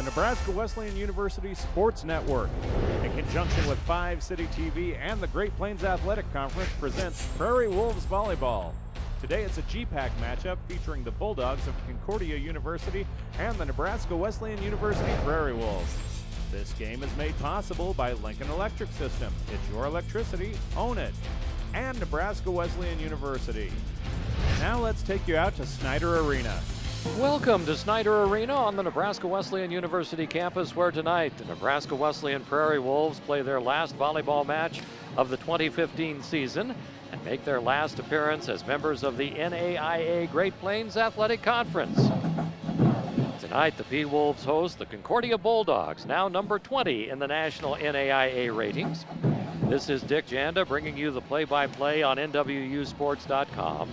the Nebraska Wesleyan University Sports Network. In conjunction with 5 City TV and the Great Plains Athletic Conference presents Prairie Wolves Volleyball. Today it's a GPAC matchup featuring the Bulldogs of Concordia University and the Nebraska Wesleyan University Prairie Wolves. This game is made possible by Lincoln Electric System. It's your electricity, own it. And Nebraska Wesleyan University. Now let's take you out to Snyder Arena. Welcome to Snyder Arena on the Nebraska Wesleyan University campus, where tonight the Nebraska Wesleyan Prairie Wolves play their last volleyball match of the 2015 season and make their last appearance as members of the NAIA Great Plains Athletic Conference. Tonight, the P-Wolves host the Concordia Bulldogs, now number 20 in the national NAIA ratings. This is Dick Janda bringing you the play-by-play on NWUsports.com.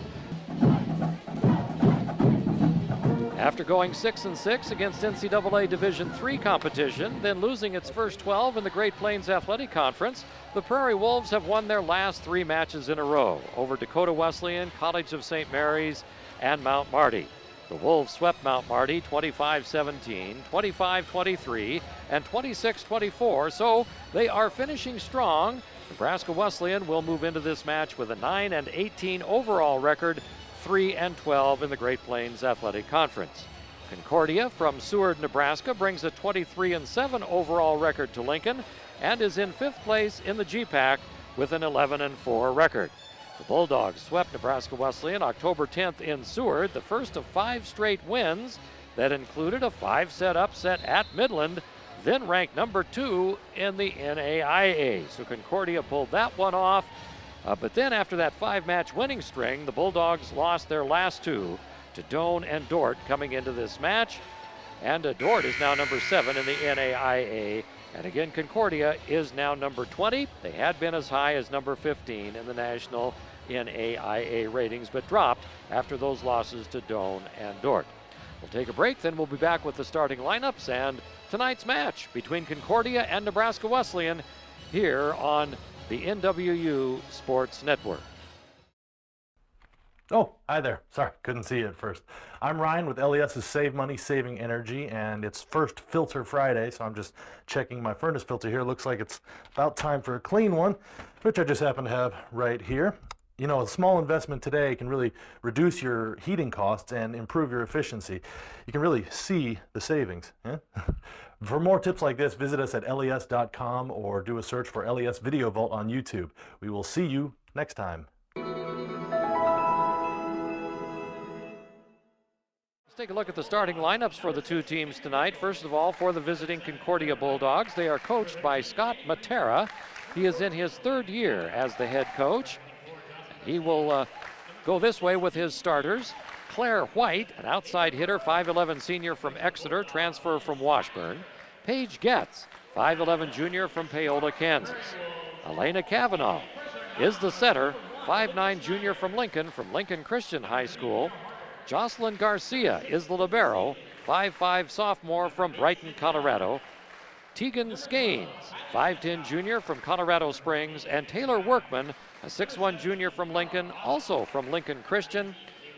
After going 6-6 against NCAA Division III competition, then losing its first 12 in the Great Plains Athletic Conference, the Prairie Wolves have won their last 3 matches in a row over Dakota Wesleyan, College of St. Mary's, and Mount Marty. The Wolves swept Mount Marty 25-17, 25-23, and 26-24, so they are finishing strong. Nebraska Wesleyan will move into this match with a 9-18 overall record, 3-12 in the Great Plains Athletic Conference. Concordia from Seward, Nebraska brings a 23-7 overall record to Lincoln and is in 5th place in the GPAC with an 11-4 record. The Bulldogs swept Nebraska Wesleyan October 10th in Seward, the first of 5 straight wins that included a 5-set upset at Midland, then ranked number 2 in the NAIA. So Concordia pulled that one off. But then after that 5-match winning string, the Bulldogs lost their last 2 to Doane and Dordt coming into this match. And Dordt is now number 7 in the NAIA. And again, Concordia is now number 20. They had been as high as number 15 in the national NAIA ratings, but dropped after those losses to Doane and Dordt. We'll take a break, then we'll be back with the starting lineups and tonight's match between Concordia and Nebraska Wesleyan here on the NWU Sports Network. Oh, hi there. Sorry, couldn't see you at first. I'm Ryan with LES's Save Money, Saving Energy, and it's first filter Friday, so I'm just checking my furnace filter here. Looks like it's about time for a clean one, which I just happen to have right here. You know, a small investment today can really reduce your heating costs and improve your efficiency. You can really see the savings. For more tips like this, visit us at les.com or do a search for LES Video Vault on YouTube. We will see you next time. Let's take a look at the starting lineups for the 2 teams tonight. First of all, for the visiting Concordia Bulldogs, they are coached by Scott Matera. He is in his 3rd year as the head coach. He will go this way with his starters. Claire White, an outside hitter, 5'11 senior from Exeter, transfer from Washburn. Paige Getz, 5'11 junior from Paola, Kansas. Elena Kavanaugh is the setter, 5'9 junior from Lincoln Christian High School. Jocelyn Garcia is the libero, 5'5 sophomore from Brighton, Colorado. Tegan Skanes, 5'10 junior from Colorado Springs, and Taylor Workman, a 6'1 junior from Lincoln, also from Lincoln Christian,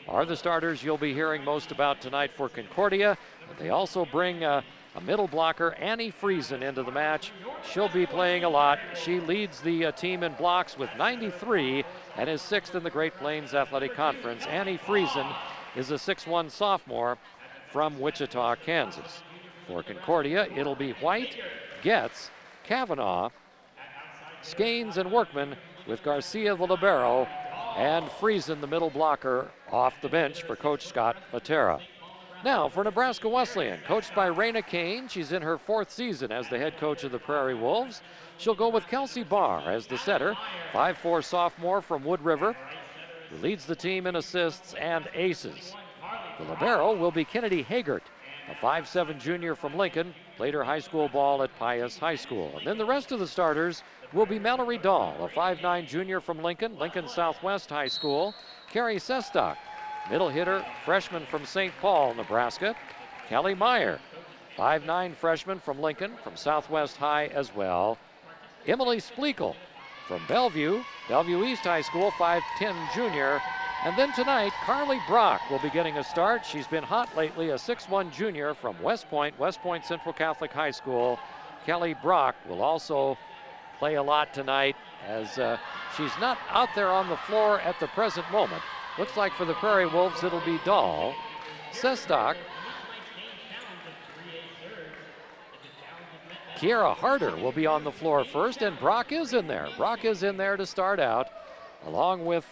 are the starters you'll be hearing most about tonight for Concordia. They also bring a middle blocker, Annie Friesen, into the match. She'll be playing a lot. She leads the team in blocks with 93 and is 6th in the Great Plains Athletic Conference. Annie Friesen is a 6'1 sophomore from Wichita, Kansas. For Concordia, it'll be White, Getz, Kavanaugh, Skanes, and Workman, with Garcia the libero and Friesen the middle blocker off the bench for Coach Scott Matera. Now for Nebraska Wesleyan, coached by Raina Kane. She's in her 4th season as the head coach of the Prairie Wolves. She'll go with Kelsey Barr as the setter, 5'4 sophomore from Wood River, who leads the team in assists and aces. The libero will be Kennedy Hagert, a 5'7 junior from Lincoln, played her high school ball at Pius High School. And then the rest of the starters will be Mallory Dahl, a 5'9 junior from Lincoln Southwest High School. Carrie Sestock, middle hitter, freshman from St. Paul, Nebraska. Kelly Meyer, 5'9 freshman from Lincoln, from Southwest High as well. Emily Splekel from Bellevue East High School, 5'10 junior. And then tonight, Carly Brock will be getting a start. She's been hot lately, a 6'1 junior from West Point Central Catholic High School. Kelly Brock will also play a lot tonight, as she's not out there on the floor at the present moment. Looks like for the Prairie Wolves it'll be Dahl, Sestock, Kiera Harder will be on the floor first, and Brock is in there. Brock is in there to start out, along with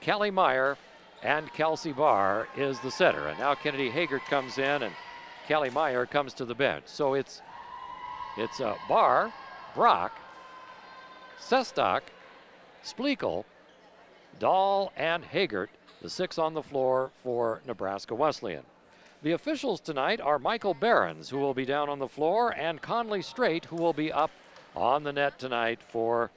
Kelly Meyer, and Kelsey Barr is the setter. And now Kennedy Hagert comes in, and Kelly Meyer comes to the bench. So it's Barr, Brock, Sestock, Splekel, Dahl, and Hagert, the 6 on the floor for Nebraska Wesleyan. The officials tonight are Michael Behrens, who will be down on the floor, and Conley Strait, who will be up on the net tonight for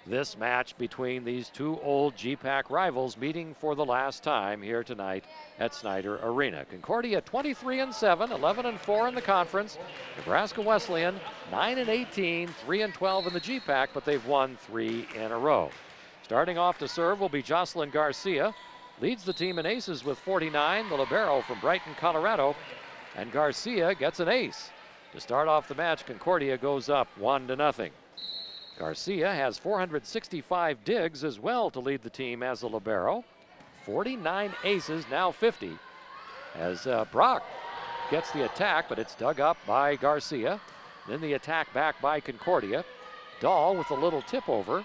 this match between these two old GPAC rivals meeting for the last time here tonight at Snyder Arena. Concordia 23-7, 11-4 in the conference. Nebraska Wesleyan 9-18, 3-12 in the GPAC, but they've won 3 in a row. Starting off to serve will be Jocelyn Garcia. Leads the team in aces with 49, the libero from Brighton, Colorado. And Garcia gets an ace. To start off the match, Concordia goes up 1-0. Garcia has 465 digs as well to lead the team as a libero. 49 aces, now 50. As Brock gets the attack, but it's dug up by Garcia. Then the attack back by Concordia. Dahl with a little tip over.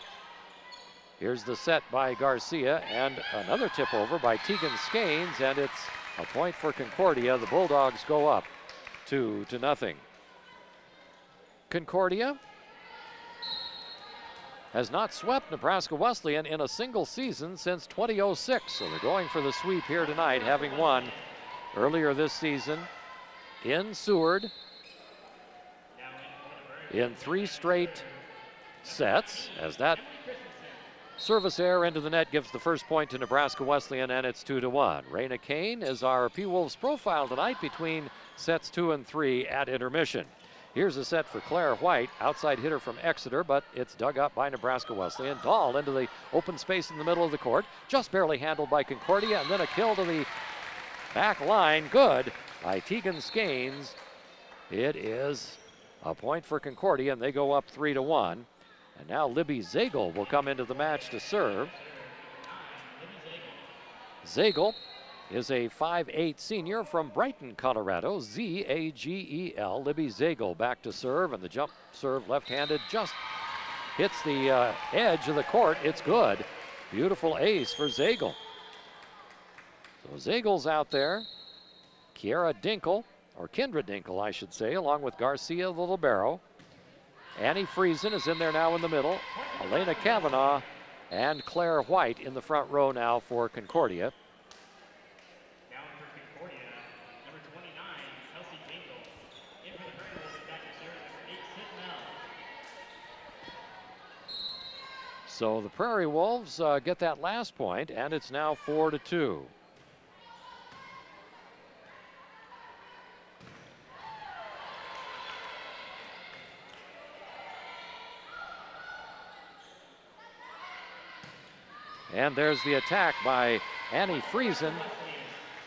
Here's the set by Garcia, and another tip over by Tegan Skanes, and it's a point for Concordia. The Bulldogs go up 2-0. Concordia has not swept Nebraska Wesleyan in a single season since 2006, so they're going for the sweep here tonight, having won earlier this season in Seward in 3 straight sets, as that service error into the net gives the first point to Nebraska Wesleyan, and it's 2-1. Raina Kane is our P-Wolves profile tonight between sets 2 and 3 at intermission. Here's a set for Claire White, outside hitter from Exeter, but it's dug up by Nebraska Wesleyan. Dahl into the open space in the middle of the court, just barely handled by Concordia, and then a kill to the back line, good by Tegan Skanes. It is a point for Concordia, and they go up 3-1. And now Libby Zagel will come into the match to serve. Zagel is a 5'8" senior from Brighton, Colorado. Z-A-G-E-L. Libby Zagel back to serve, and the jump serve left-handed just hits the edge of the court. It's good. Beautiful ace for Zagel. So Zagel's out there. Kiera Dinkle, or Kendra Dinkle, I should say, along with Garcia the libero. Annie Friesen is in there now in the middle. Elena Kavanaugh and Claire White in the front row now for Concordia. Down for Concordia, number 29, Kelsey Dinkle. In for the Prairie Wolves, back to service, 8 So the Prairie Wolves get that last point, and it's now 4-2. And there's the attack by Annie Friesen,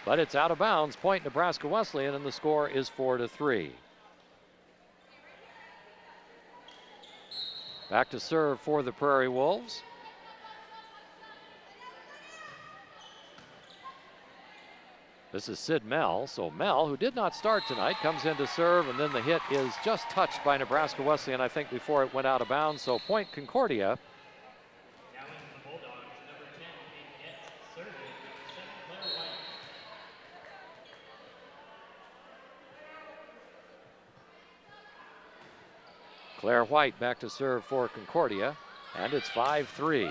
but it's out of bounds. Point Nebraska Wesleyan, and the score is 4-3. Back to serve for the Prairie Wolves. This is Sid Mell. So Mell, who did not start tonight, comes in to serve, and then the hit is just touched by Nebraska Wesleyan, I think, before it went out of bounds. So point Concordia. Claire White back to serve for Concordia, and it's 5-3.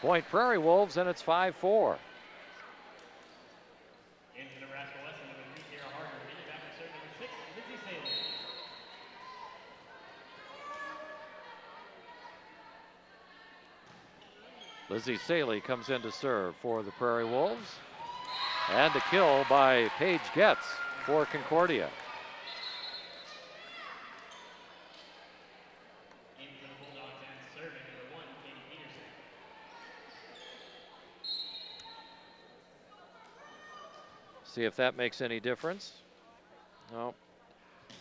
Point Prairie Wolves, and it's 5-4. Into Nebraska Wesleyan with Kiera Harder. Back to serve number 6, Lizzie Saley. Lizzie Saley comes in to serve for the Prairie Wolves. And a kill by Paige Getz for Concordia. See if that makes any difference. No.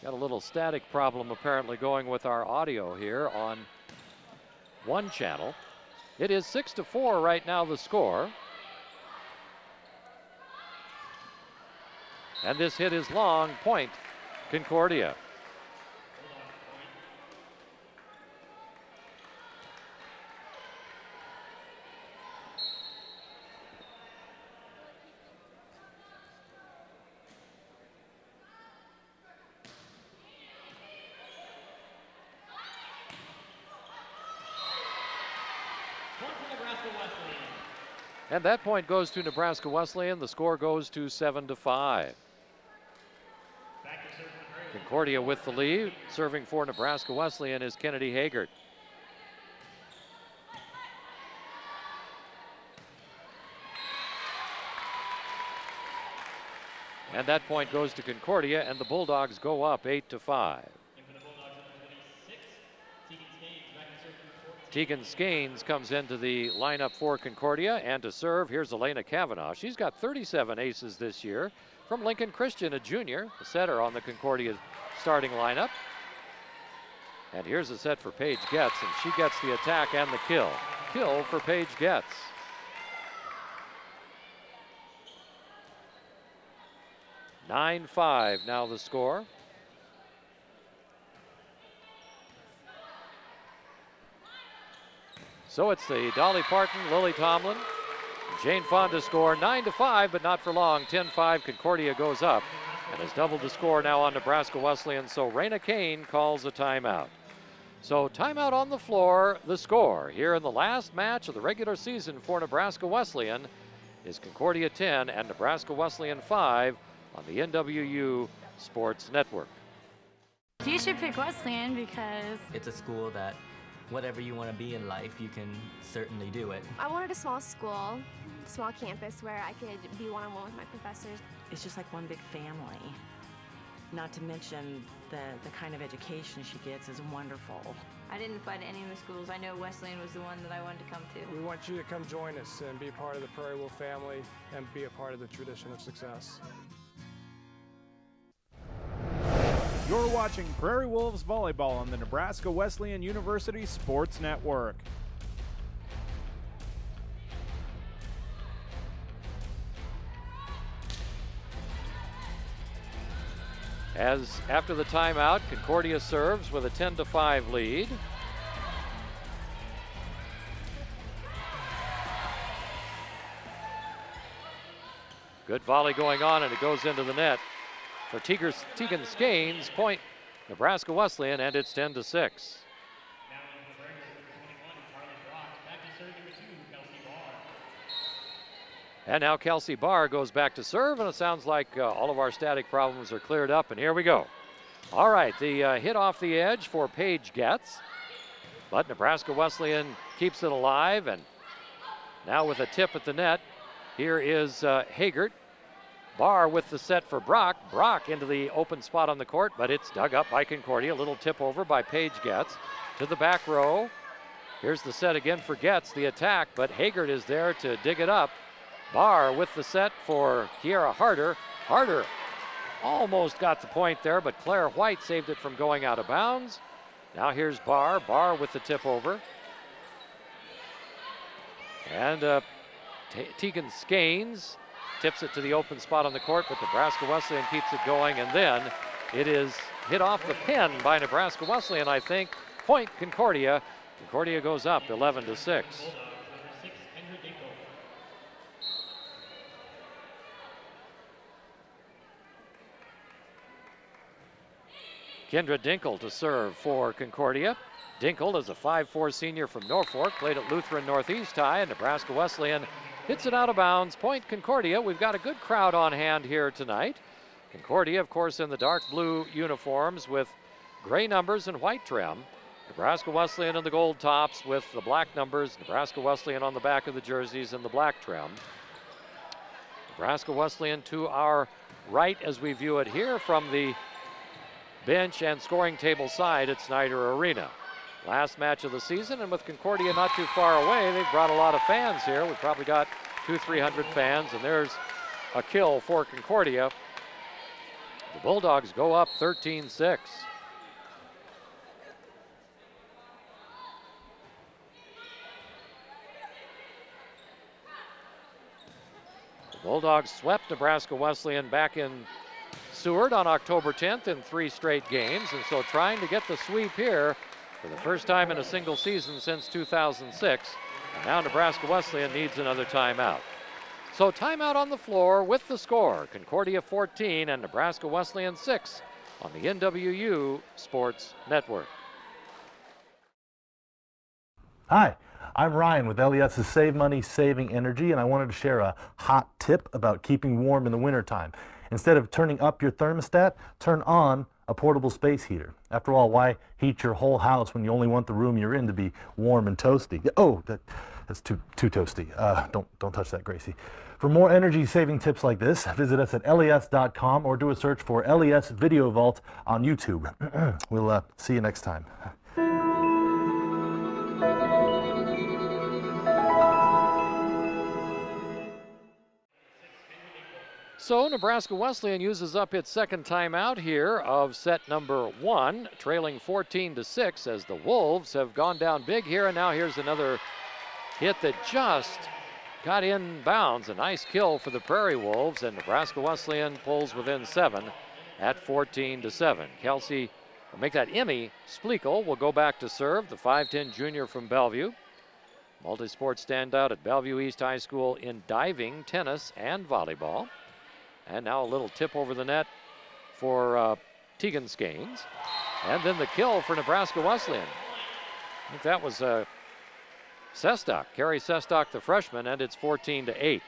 Got a little static problem apparently going with our audio here on one channel. It is 6-4 right now, the score. And this hit is long, point, Concordia. And that point goes to Nebraska Wesleyan. The score goes to 7-5. Concordia with the lead. Serving for Nebraska Wesleyan is Kennedy Hagert. And that point goes to Concordia, and the Bulldogs go up 8-5. Tegan Skanes comes into the lineup for Concordia, and to serve, here's Elena Kavanaugh. She's got 37 aces this year from Lincoln Christian, a junior, the setter on the Concordia starting lineup. And here's a set for Paige Getz, and she gets the attack and the kill. Kill for Paige Getz. (9-5) now the score. So it's the Dolly Parton, Lily Tomlin, Jane Fonda score, 9-5, but not for long. 10-5, Concordia goes up and has doubled the score now on Nebraska Wesleyan. So Raina Kane calls a timeout. So timeout on the floor. The score here in the last match of the regular season for Nebraska Wesleyan is Concordia 10 and Nebraska Wesleyan 5 on the NWU Sports Network. You should pick Wesleyan because it's a school that whatever you want to be in life, you can certainly do it. I wanted a small school, small campus where I could be one-on-one with my professors. It's just like one big family. Not to mention the kind of education she gets is wonderful. I didn't find any of the schools. I know Wesleyan was the one that I wanted to come to. We want you to come join us and be part of the Prairie Wolf family and be a part of the tradition of success. You're watching Prairie Wolves Volleyball on the Nebraska Wesleyan University Sports Network. As after the timeout, Concordia serves with a 10-5 lead. Good volley going on, and it goes into the net for Tegan Skanes. Point Nebraska Wesleyan, and it's 10-6. And now Kelsey Barr goes back to serve, and it sounds like all of our static problems are cleared up, and here we go. All right, the hit off the edge for Paige Getz, but Nebraska Wesleyan keeps it alive, and now with a tip at the net, here is Hagert. Barr with the set for Brock. Brock into the open spot on the court, but it's dug up by Concordia. A little tip over by Paige Getz to the back row. Here's the set again for Getz, the attack, but Hagert is there to dig it up. Barr with the set for Kiera Harder. Harder almost got the point there, but Claire White saved it from going out of bounds. Now here's Barr. Barr with the tip over. And Tegan Skanes tips it to the open spot on the court, but Nebraska Wesleyan keeps it going, and then it is hit off the pin by Nebraska Wesleyan, I think. Point Concordia. Concordia goes up 11-6. Kendra Dinkle to serve for Concordia. Dinkle is a 5'4" senior from Norfolk, played at Lutheran Northeast High, and Nebraska Wesleyan hits it out of bounds. Point Concordia. We've got a good crowd on hand here tonight. Concordia, of course, in the dark blue uniforms with gray numbers and white trim. Nebraska Wesleyan in the gold tops with the black numbers. Nebraska Wesleyan on the back of the jerseys in the black trim. Nebraska Wesleyan to our right as we view it here from the bench and scoring table side at Snyder Arena. Last match of the season, and with Concordia not too far away, they've brought a lot of fans here. We've probably got 200-300 fans, and there's a kill for Concordia. The Bulldogs go up 13-6. The Bulldogs swept Nebraska Wesleyan back in Seward on October 10th in 3 straight games, and so trying to get the sweep here for the first time in a single season since 2006. And now Nebraska Wesleyan needs another timeout. So timeout on the floor with the score, Concordia 14 and Nebraska Wesleyan 6 on the NWU Sports Network. Hi, I'm Ryan with LES's Save Money, Saving Energy, and I wanted to share a hot tip about keeping warm in the wintertime. Instead of turning up your thermostat, turn on a portable space heater. After all, why heat your whole house when you only want the room you're in to be warm and toasty? Oh, that's too toasty. Don't touch that, Gracie. For more energy-saving tips like this, visit us at les.com or do a search for LES Video Vault on YouTube. We'll see you next time. So Nebraska Wesleyan uses up its second timeout here of set number 1, trailing 14-6 as the Wolves have gone down big here, and now here's another hit that just got in bounds. A nice kill for the Prairie Wolves, and Nebraska Wesleyan pulls within 7 at 14-7. Kelsey, or make that Emmy Splekel, will go back to serve, the 5'10 junior from Bellevue. Multi-sport standout at Bellevue East High School in diving, tennis, and volleyball. And now a little tip over the net for Tegan Skanes. And then the kill for Nebraska Wesleyan. I think that was Sestock, Carrie Sestock, the freshman, and it's 14-8.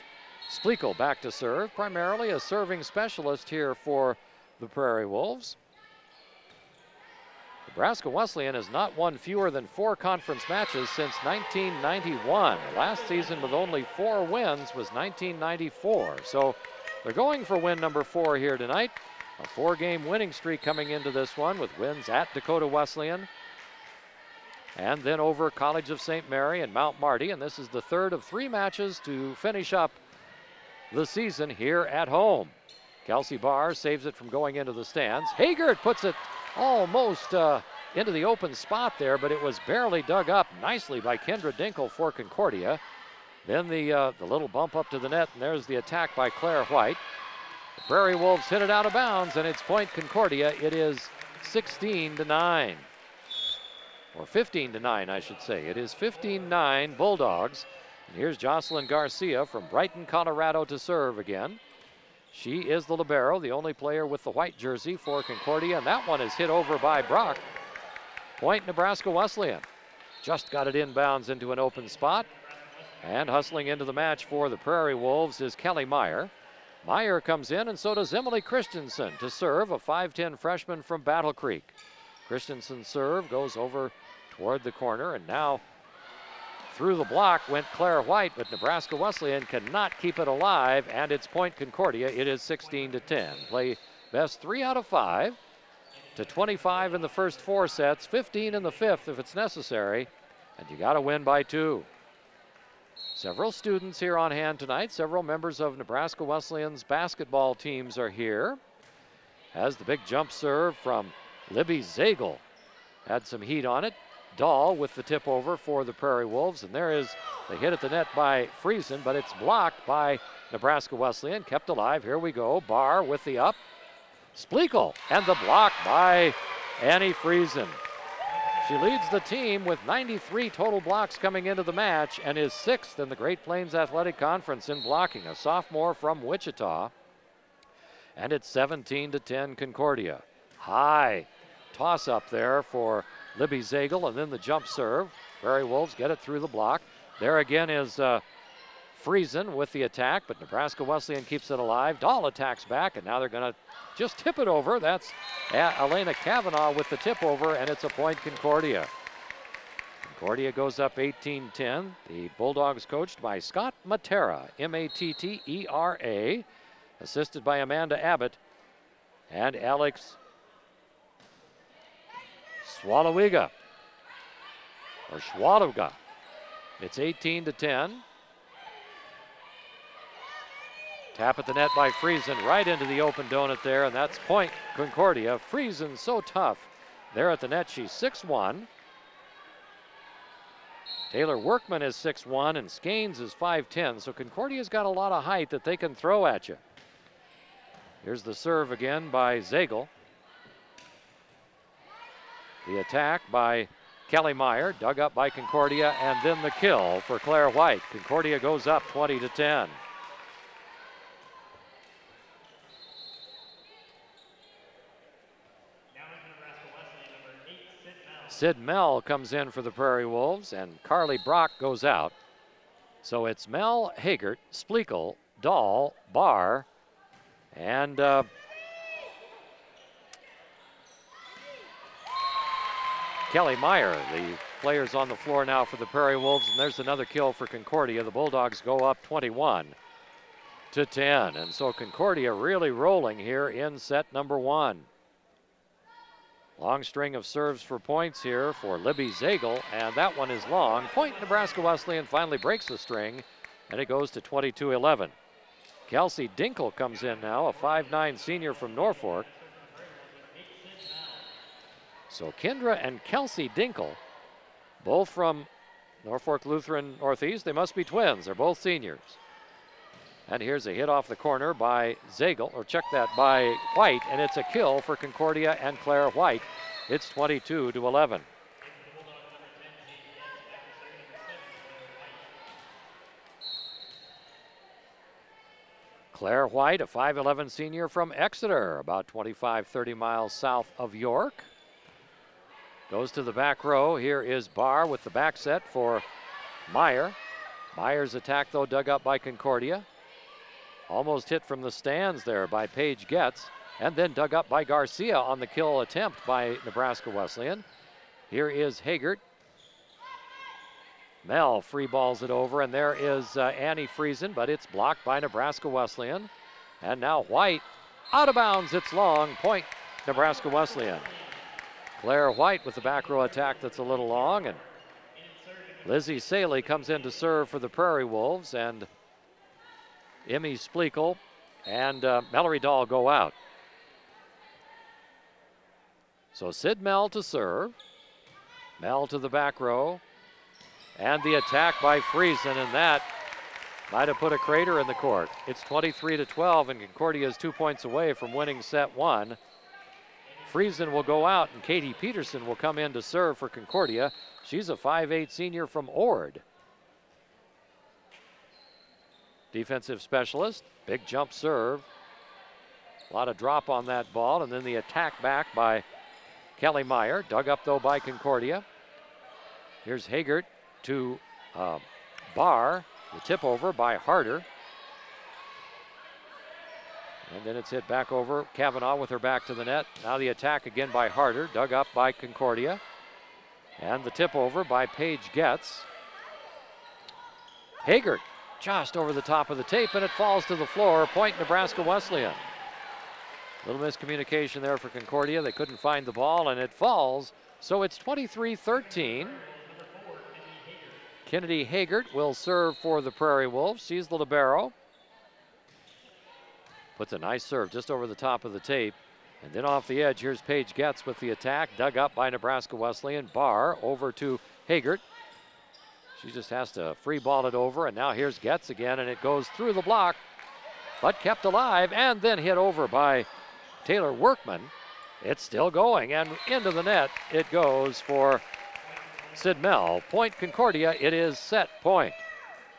Splekel back to serve, primarily a serving specialist here for the Prairie Wolves. Nebraska Wesleyan has not won fewer than 4 conference matches since 1991. Last season with only 4 wins was 1994. So they're going for win number 4 here tonight. A 4-game winning streak coming into this one with wins at Dakota Wesleyan and then over College of St. Mary and Mount Marty. And this is the 3rd of 3 matches to finish up the season here at home. Kelsey Barr saves it from going into the stands. Hagert puts it almost into the open spot there, but it was barely dug up nicely by Kendra Dinkle for Concordia. Then the little bump up to the net, and there's the attack by Claire White. The Prairie Wolves hit it out of bounds, and it's point Concordia. It is 16-9, or 15-9, I should say. It is 15-9 Bulldogs. And here's Jocelyn Garcia from Brighton, Colorado to serve again. She is the libero, the only player with the white jersey for Concordia, and that one is hit over by Brock. Point Nebraska Wesleyan. Just got it inbounds into an open spot. And hustling into the match for the Prairie Wolves is Kelly Meyer. Meyer comes in, and so does Emily Christensen to serve, a 5'10 freshman from Battle Creek. Christensen's serve goes over toward the corner, and now through the block went Claire White, but Nebraska Wesleyan cannot keep it alive, and it's point Concordia. It is 16-10. Play best 3 out of 5 to 25 in the first 4 sets, 15 in the 5th if it's necessary, and you got to win by 2. Several students here on hand tonight. Several members of Nebraska Wesleyan's basketball teams are here. As the big jump serve from Libby Zagel had some heat on it. Dahl with the tip over for the Prairie Wolves, and there is the hit at the net by Friesen, but it's blocked by Nebraska Wesleyan, kept alive. Here we go. Barr with the up. Splekel, and the block by Annie Friesen. She leads the team with 93 total blocks coming into the match and is 6th in the Great Plains Athletic Conference in blocking, a sophomore from Wichita. And it's 17-10 Concordia. High toss up there for Libby Zagel, and then the jump serve. Prairie Wolves get it through the block. There again is Friesen with the attack, but Nebraska Wesleyan keeps it alive. Dahl attacks back, and now they're going to just tip it over. That's Elena Kavanaugh with the tip over, and it's a point Concordia. Concordia goes up 18-10. The Bulldogs coached by Scott Matera, M-A-T-T-E-R-A, assisted by Amanda Abbott and Alex Swalawiga, or Schwaluga. It's 18-10. Tap at the net by Friesen, right into the open donut there, and that's point Concordia. Friesen so tough there at the net. She's 6'1". Taylor Workman is 6'1", and Skanes is 5'10", so Concordia's got a lot of height that they can throw at you. Here's the serve again by Zagel. The attack by Kelly Meyer, dug up by Concordia, and then the kill for Claire White. Concordia goes up 20-10. Sid Mell comes in for the Prairie Wolves, and Carly Brock goes out. So it's Mell, Hagert, Splekel, Dahl, Barr, and Kelly Meyer, the players on the floor now for the Prairie Wolves, and there's another kill for Concordia. The Bulldogs go up 21-10, and so Concordia really rolling here in set number 1. Long string of serves for points here for Libby Zagel, and that one is long. Point Nebraska Wesleyan finally breaks the string, and it goes to 22-11. Kelsey Dinkle comes in now, a 5'9" senior from Norfolk. So Kendra and Kelsey Dinkle, both from Norfolk Lutheran Northeast. They must be twins. They're both seniors. And here's a hit off the corner by Zagel, or check that, by White, and it's a kill for Concordia and Claire White. It's 22-11. Claire White, a 5'11" senior from Exeter, about 25-30 miles south of York. Goes to the back row. Here is Barr with the back set for Meyer. Meyer's attack, though, dug up by Concordia. Almost hit from the stands there by Paige Getz, and then dug up by Garcia on the kill attempt by Nebraska Wesleyan. Here is Hagert. Mell free balls it over, and there is Annie Friesen, but it's blocked by Nebraska Wesleyan. And now White, out of bounds, it's long, point Nebraska Wesleyan. Claire White with the back row attack that's a little long, and Lizzie Saley comes in to serve for the Prairie Wolves, and Emmy Splekel and Mallory Dahl go out. So Sid Mell to serve. Mell to the back row. And the attack by Friesen, and that might have put a crater in the court. It's 23-12, and Concordia is 2 points away from winning set 1. Friesen will go out, and Katie Peterson will come in to serve for Concordia. She's a 5'8" senior from Ord. Defensive specialist, big jump serve. A lot of drop on that ball, and then the attack back by Kelly Meyer, dug up though by Concordia. Here's Hagert to Barr, the tip over by Harder. And then it's hit back over. Kavanaugh with her back to the net. Now the attack again by Harder, dug up by Concordia. And the tip over by Paige Getz. Hagert just over the top of the tape, and it falls to the floor. Point Nebraska Wesleyan. Little miscommunication there for Concordia. They couldn't find the ball, and it falls. So it's 23-13. Kennedy Hagert will serve for the Prairie Wolves. She's the libero. Puts a nice serve just over the top of the tape. And then off the edge, here's Paige Getz with the attack, dug up by Nebraska Wesleyan. Barr over to Hagert. She just has to free ball it over, and now here's Getz again, and it goes through the block, but kept alive, and then hit over by Taylor Workman. It's still going, and into the net it goes for Sid Mell. Point Concordia, it is set point.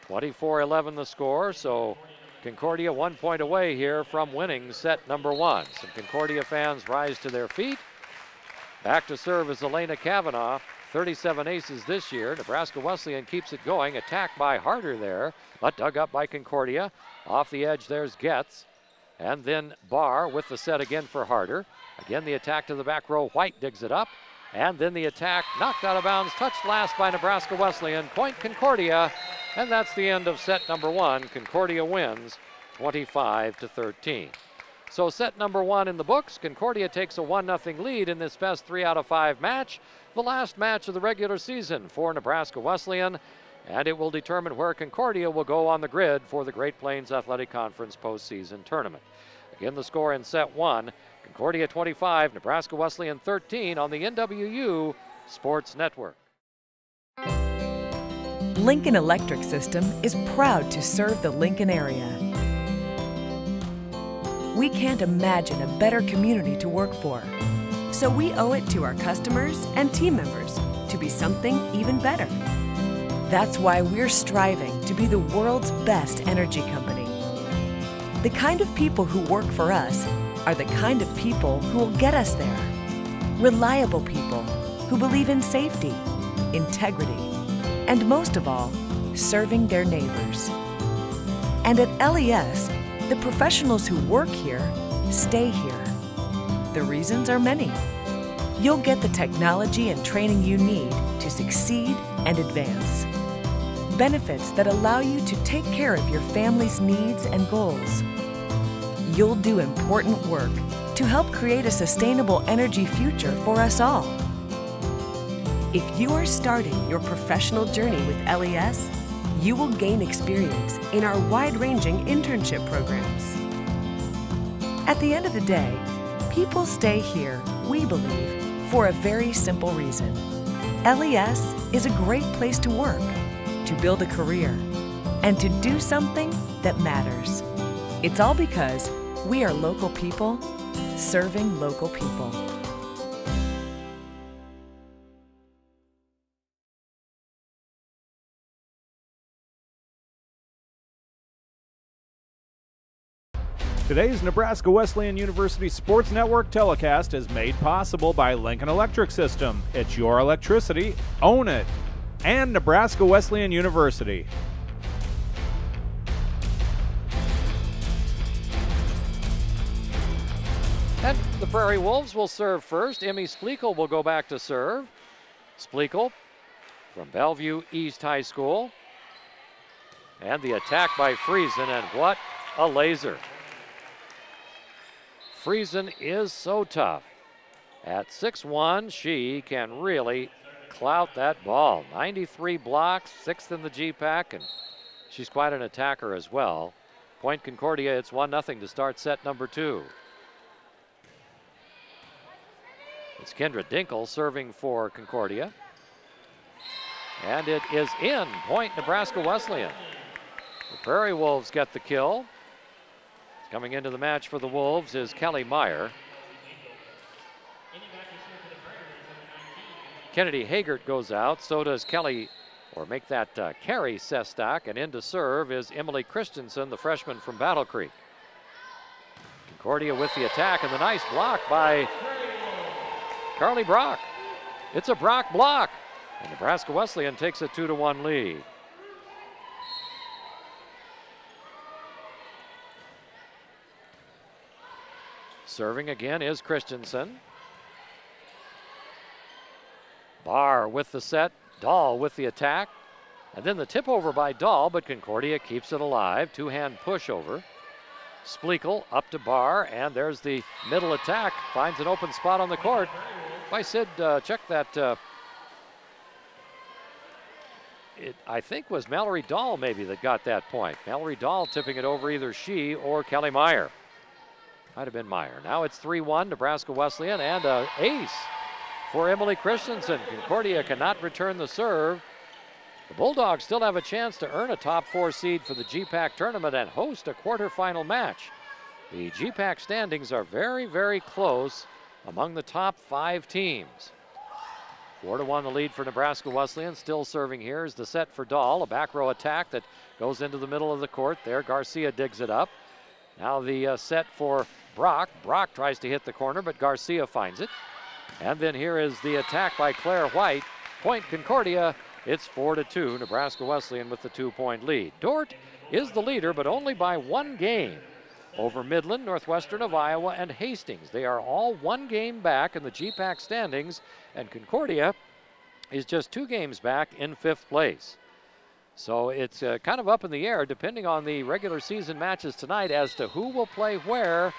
24-11 the score, so Concordia 1 point away here from winning set number 1. Some Concordia fans rise to their feet. Back to serve is Elena Kavanaugh. 37 aces this year. Nebraska Wesleyan keeps it going. Attack by Harder there, but dug up by Concordia. Off the edge, there's Getz. And then Barr with the set again for Harder. Again, the attack to the back row. White digs it up. And then the attack knocked out of bounds, touched last by Nebraska Wesleyan. Point Concordia. And that's the end of set number 1. Concordia wins 25-13. So set number 1 in the books. Concordia takes a 1-0 lead in this best 3 out of 5 match. The last match of the regular season for Nebraska Wesleyan. and it will determine where Concordia will go on the grid for the Great Plains Athletic Conference postseason tournament. Again, the score in set 1, Concordia 25, Nebraska Wesleyan 13 on the NWU Sports Network. Lincoln Electric System is proud to serve the Lincoln area. We can't imagine a better community to work for, so we owe it to our customers and team members to be something even better. That's why we're striving to be the world's best energy company. The kind of people who work for us are the kind of people who will get us there. Reliable people who believe in safety, integrity, and most of all, serving their neighbors. And at LES, the professionals who work here stay here. The reasons are many. You'll get the technology and training you need to succeed and advance. Benefits that allow you to take care of your family's needs and goals. You'll do important work to help create a sustainable energy future for us all. If you are starting your professional journey with LES, you will gain experience in our wide-ranging internship programs. At the end of the day, people stay here, we believe, for a very simple reason. LES is a great place to work, to build a career, and to do something that matters. It's all because we are local people serving local people. Today's Nebraska Wesleyan University Sports Network telecast is made possible by Lincoln Electric System. It's your electricity, own it. And Nebraska Wesleyan University. And the Prairie Wolves will serve first. Emmy Splekel will go back to serve. Splekel from Bellevue East High School. And the attack by Friesen, and what a laser. Friesen is so tough. At 6'1", she can really clout that ball. 93 blocks, 6th in the GPAC, and she's quite an attacker as well. Point Concordia, it's 1-0 to start set number 2. It's Kendra Dinkle serving for Concordia. And it is in. Point Nebraska Wesleyan. The Prairie Wolves get the kill. Coming into the match for the Wolves is Kelly Meyer. Kennedy Hagert goes out, so does Kelly, or make that Carrie Sestak, and in to serve is Emily Christensen, the freshman from Battle Creek. Concordia with the attack, and the nice block by Carly Brock. It's a Brock block, and Nebraska Wesleyan takes a 2-1 lead. Serving again is Christensen. Barr with the set, Dahl with the attack, and then the tip over by Dahl, but Concordia keeps it alive. Two-hand pushover. Splekel up to Barr, and there's the middle attack. Finds an open spot on the court. By Sid, check that. It, I think, was Mallory Dahl maybe that got that point. Mallory Dahl tipping it over, either she or Kelly Meyer. Might have been Meyer. Now it's 3-1, Nebraska Wesleyan, and an ace for Emily Christensen. Concordia cannot return the serve. The Bulldogs still have a chance to earn a top 4 seed for the GPAC tournament and host a quarterfinal match. The GPAC standings are very, very close among the top 5 teams. 4-1 the lead for Nebraska Wesleyan. Still serving here is the set for Dahl. A back row attack that goes into the middle of the court there. Garcia digs it up. Now the set for Brock. Brock tries to hit the corner, but Garcia finds it. And then here is the attack by Claire White. Point Concordia. It's 4-2. Nebraska Wesleyan with the 2-point lead. Dort is the leader, but only by 1 game over Midland, Northwestern of Iowa, and Hastings. They are all 1 game back in the GPAC standings, and Concordia is just 2 games back in 5th place. So it's kind of up in the air depending on the regular season matches tonight as to who will play where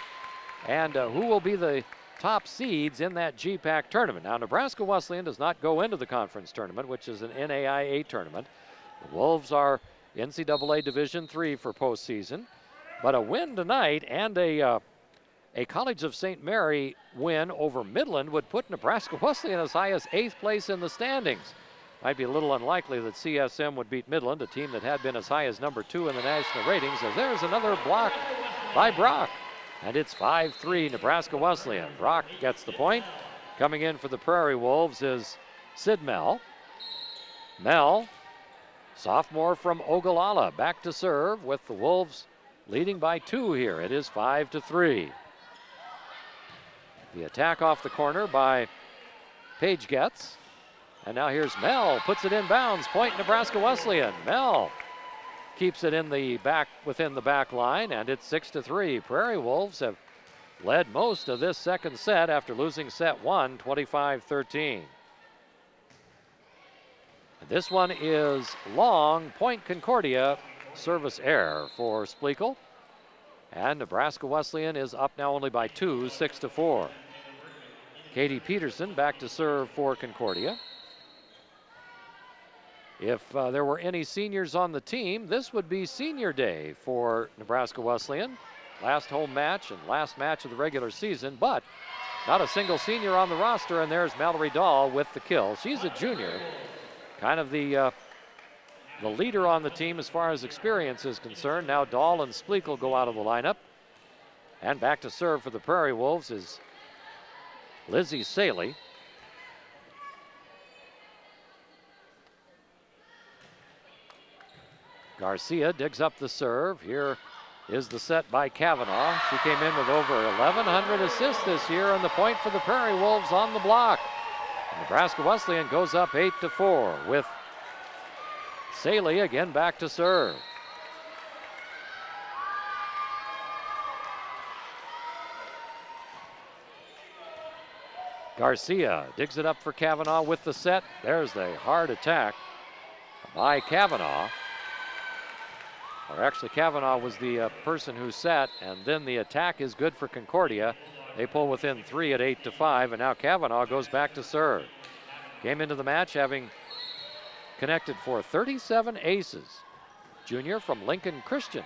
and who will be the top seeds in that GPAC tournament. Now, Nebraska Wesleyan does not go into the conference tournament, which is an NAIA tournament. The Wolves are NCAA Division III for postseason, but a win tonight and a College of St. Mary win over Midland would put Nebraska Wesleyan as high as 8th place in the standings. Might be a little unlikely that CSM would beat Midland, a team that had been as high as number 2 in the national ratings, as there's another block by Brock. And it's 5-3 Nebraska Wesleyan. Brock gets the point. Coming in for the Prairie Wolves is Sid Mell. Mell, sophomore from Ogallala, back to serve with the Wolves leading by 2 here. It is 5-3. The attack off the corner by Paige Getz. And now here's Mell, puts it in bounds, point Nebraska Wesleyan. Mell keeps it in the back, within the back line, and it's 6-3. Prairie Wolves have led most of this second set after losing set 1, 25-13. This one is long, point Concordia, service error for Splekel. And Nebraska Wesleyan is up now only by 2, 6-4. Katie Peterson back to serve for Concordia. If there were any seniors on the team, this would be senior day for Nebraska Wesleyan. Last home match and last match of the regular season, but not a single senior on the roster, and there's Mallory Dahl with the kill. She's a junior, kind of the leader on the team as far as experience is concerned. Now Dahl and Splekel go out of the lineup. And back to serve for the Prairie Wolves is Lizzie Saley. Garcia digs up the serve. Here is the set by Kavanaugh. She came in with over 1,100 assists this year, and the point for the Prairie Wolves on the block. Nebraska Wesleyan goes up 8-4 with Saley again back to serve. Garcia digs it up for Kavanaugh with the set. There's the hard attack by Kavanaugh. Or actually, Kavanaugh was the person who set, and then the attack is good for Concordia. They pull within 3 at 8-5, and now Kavanaugh goes back to serve. Came into the match having connected for 37 aces. Junior from Lincoln Christian.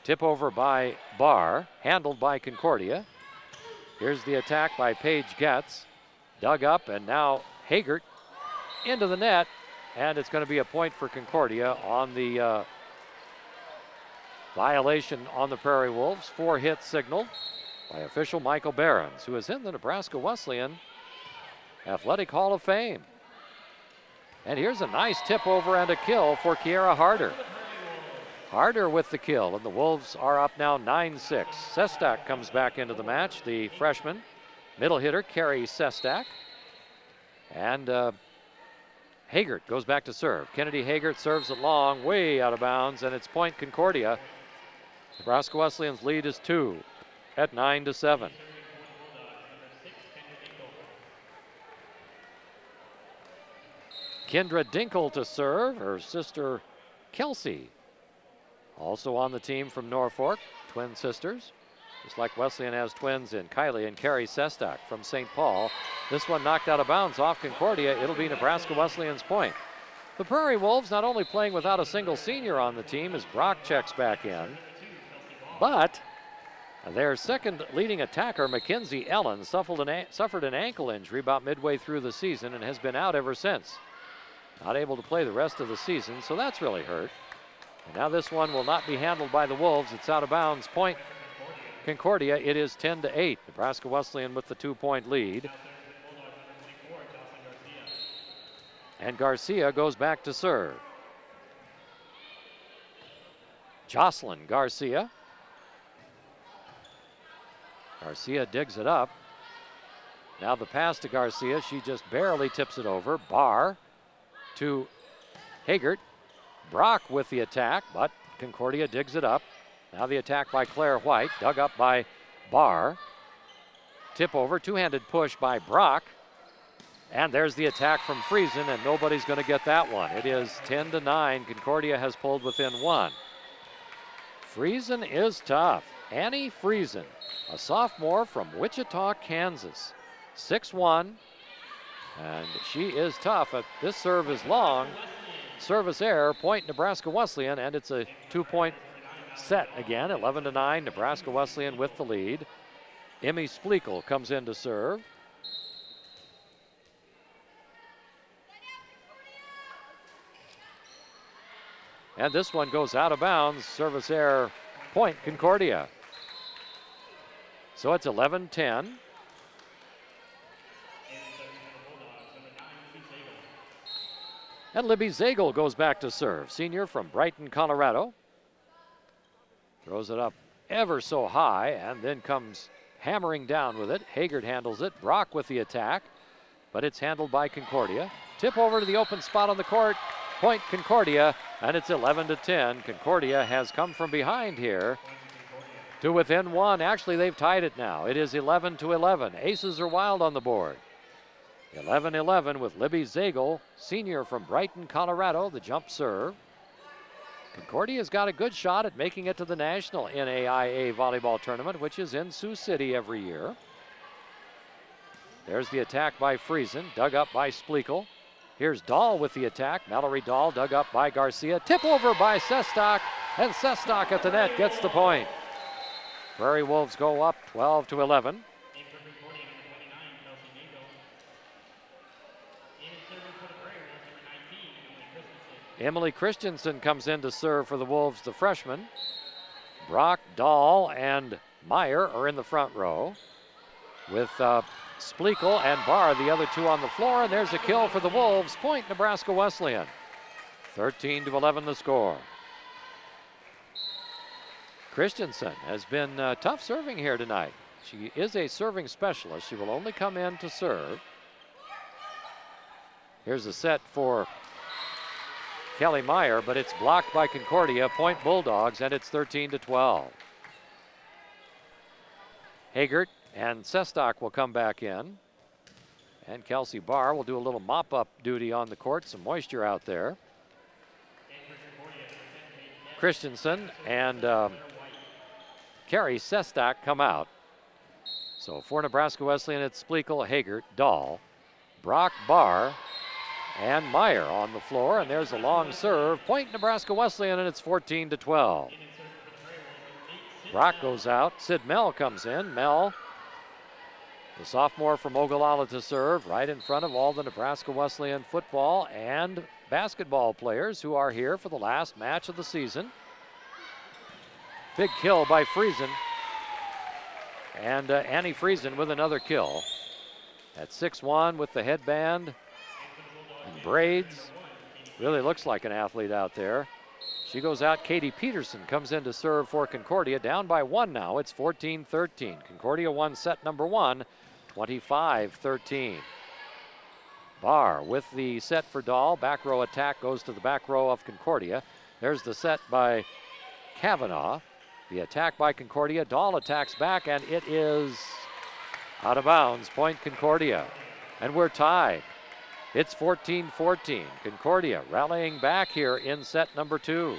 Tip over by Barr, handled by Concordia. Here's the attack by Paige Getz. Dug up, and now Hagert into the net, and it's going to be a point for Concordia on the violation on the Prairie Wolves. 4 hits signaled by official Michael Behrens, who is in the Nebraska Wesleyan Athletic Hall of Fame. And here's a nice tip over and a kill for Kiera Harder. Harder with the kill, and the Wolves are up now 9-6. Sestak comes back into the match, the freshman. Middle hitter, Carrie Sestak. And Hagert goes back to serve. Kennedy Hagert serves it long, way out of bounds, and it's point Concordia. Nebraska Wesleyan's lead is 2 at 9-7. Kendra Dinkle to serve, her sister Kelsey also on the team from Norfolk, twin sisters. Just like Wesleyan has twins in Kylie and Carrie Sestak from St. Paul. This one knocked out of bounds off Concordia. It'll be Nebraska Wesleyan's point. The Prairie Wolves not only playing without a single senior on the team as Brock checks back in, but their second leading attacker, Mackenzie Ellen, suffered an ankle injury about midway through the season and has been out ever since. Not able to play the rest of the season, so that's really hurt. And now this one will not be handled by the Wolves. It's out of bounds. Point Concordia. It is 10-8. Nebraska Wesleyan with the 2-point lead. And Garcia goes back to serve. Jocelyn Garcia. Garcia digs it up. Now the pass to Garcia. She just barely tips it over. Barr to Hagert. Brock with the attack, but Concordia digs it up. Now the attack by Claire White, dug up by Barr. Tip over, two-handed push by Brock. And there's the attack from Friesen, and nobody's going to get that one. It is 10-9. Concordia has pulled within 1. Friesen is tough. Annie Friesen, a sophomore from Wichita, Kansas. 6'1", and she is tough. This serve is long. service error, point Nebraska Wesleyan, and it's a 2-point set again, 11-9, Nebraska Wesleyan with the lead. Emmy Splekel comes in to serve. And this one goes out of bounds, service error, point Concordia. So it's 11-10. And Libby Zagel goes back to serve, senior from Brighton, Colorado. Throws it up ever so high and then comes hammering down with it. Haggard handles it, Brock with the attack, but it's handled by Concordia. Tip over to the open spot on the court, point Concordia, and it's 11-10. Concordia has come from behind here to within one. Actually, they've tied it now. It is 11-11. Aces are wild on the board. 11-11 with Libby Zagel, senior from Brighton, Colorado, the jump serve. Concordia's got a good shot at making it to the National NAIA Volleyball Tournament, which is in Sioux City every year. There's the attack by Friesen, dug up by Splekel. Here's Dahl with the attack. Mallory Dahl dug up by Garcia. Tip over by Sestock, and Sestock at the net gets the point. Prairie Wolves go up 12-11. Emily Christensen comes in to serve for the Wolves, the freshman. Brock, Dahl, and Meyer are in the front row with Splekel and Barr, the other two on the floor, and there's a kill for the Wolves. Point Nebraska Wesleyan. 13-11 the score. Christensen has been tough serving here tonight. She is a serving specialist. She will only come in to serve. Here's a set for Kelly Meyer, but it's blocked by Concordia. Point Bulldogs, and it's 13-12. Haggart and Sestock will come back in. And Kelsey Barr will do a little mop-up duty on the court, some moisture out there. Christensen and Carrie Sestock come out. So for Nebraska Wesleyan, it's Splekel, Haggart, Dahl, Brock, Barr, and Meyer on the floor, and there's a long serve. Point Nebraska Wesleyan, and it's 14-12. Brock goes out. Sid Mell comes in. Mell, the sophomore from Ogallala, to serve right in front of all the Nebraska Wesleyan football and basketball players who are here for the last match of the season. Big kill by Friesen. And Annie Friesen with another kill. At 6'1" with the headband and braids. Really looks like an athlete out there. She goes out. Katie Peterson comes in to serve for Concordia. Down by one now. It's 14-13. Concordia won set number one, 25-13. Barr with the set for Dahl. Back row attack goes to the back row of Concordia. There's the set by Kavanaugh. The attack by Concordia. Dahl attacks back, and it is out of bounds. Point Concordia. And we're tied. It's 14-14. Concordia rallying back here in set number two.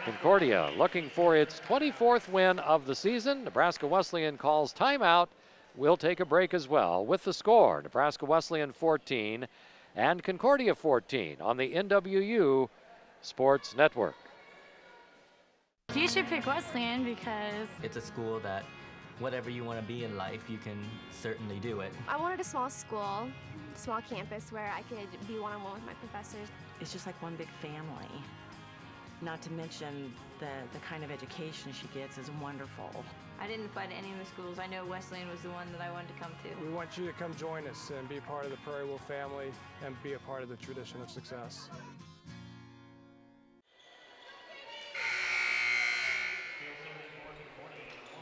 Concordia looking for its 24th win of the season. Nebraska Wesleyan calls timeout. We'll take a break as well with the score. Nebraska Wesleyan 14 and Concordia 14 on the NWU Sports Network. You should pick Wesleyan because it's a school that whatever you want to be in life, you can certainly do it. I wanted a small school, small campus where I could be one-on-one with my professors. It's just like one big family. Not to mention the kind of education she gets is wonderful. I didn't apply to any of the schools. I know Wesleyan was the one that I wanted to come to. We want you to come join us and be part of the Prairie Wolf family and be a part of the tradition of success.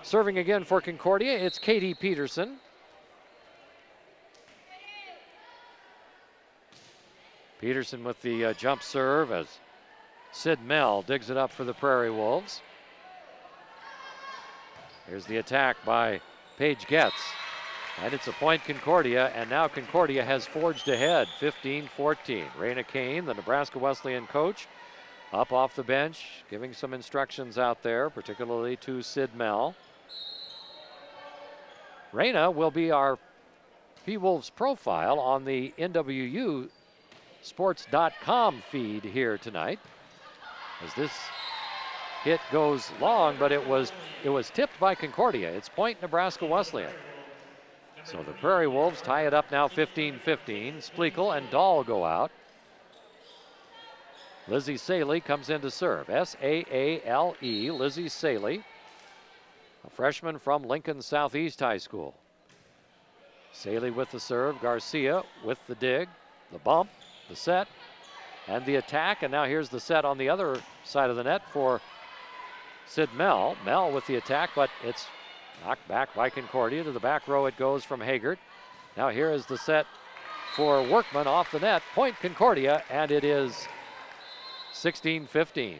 Serving again for Concordia, it's Katie Peterson. Peterson with the jump serve as Sid Mell digs it up for the Prairie Wolves. Here's the attack by Paige Getz. And it's a point Concordia, and now Concordia has forged ahead, 15-14. Raina Kane, the Nebraska Wesleyan coach, up off the bench, giving some instructions out there, particularly to Sid Mell. Raina will be our P-Wolves profile on the NWU sports.com feed here tonight. As this hit goes long, but it was tipped by Concordia. It's point Nebraska Wesleyan. So the Prairie Wolves tie it up now 15-15. Splekel and Dahl go out. Lizzie Saley comes in to serve. S-A-A-L-E, Lizzie Saley, a freshman from Lincoln Southeast High School. Saley with the serve, Garcia with the dig, the bump, the set, and the attack. And now here's the set on the other side of the net for Sid Mell. Mell with the attack, but it's knocked back by Concordia. To the back row it goes from Hagert. Now here is the set for Workman off the net. Point Concordia, and it is 16-15.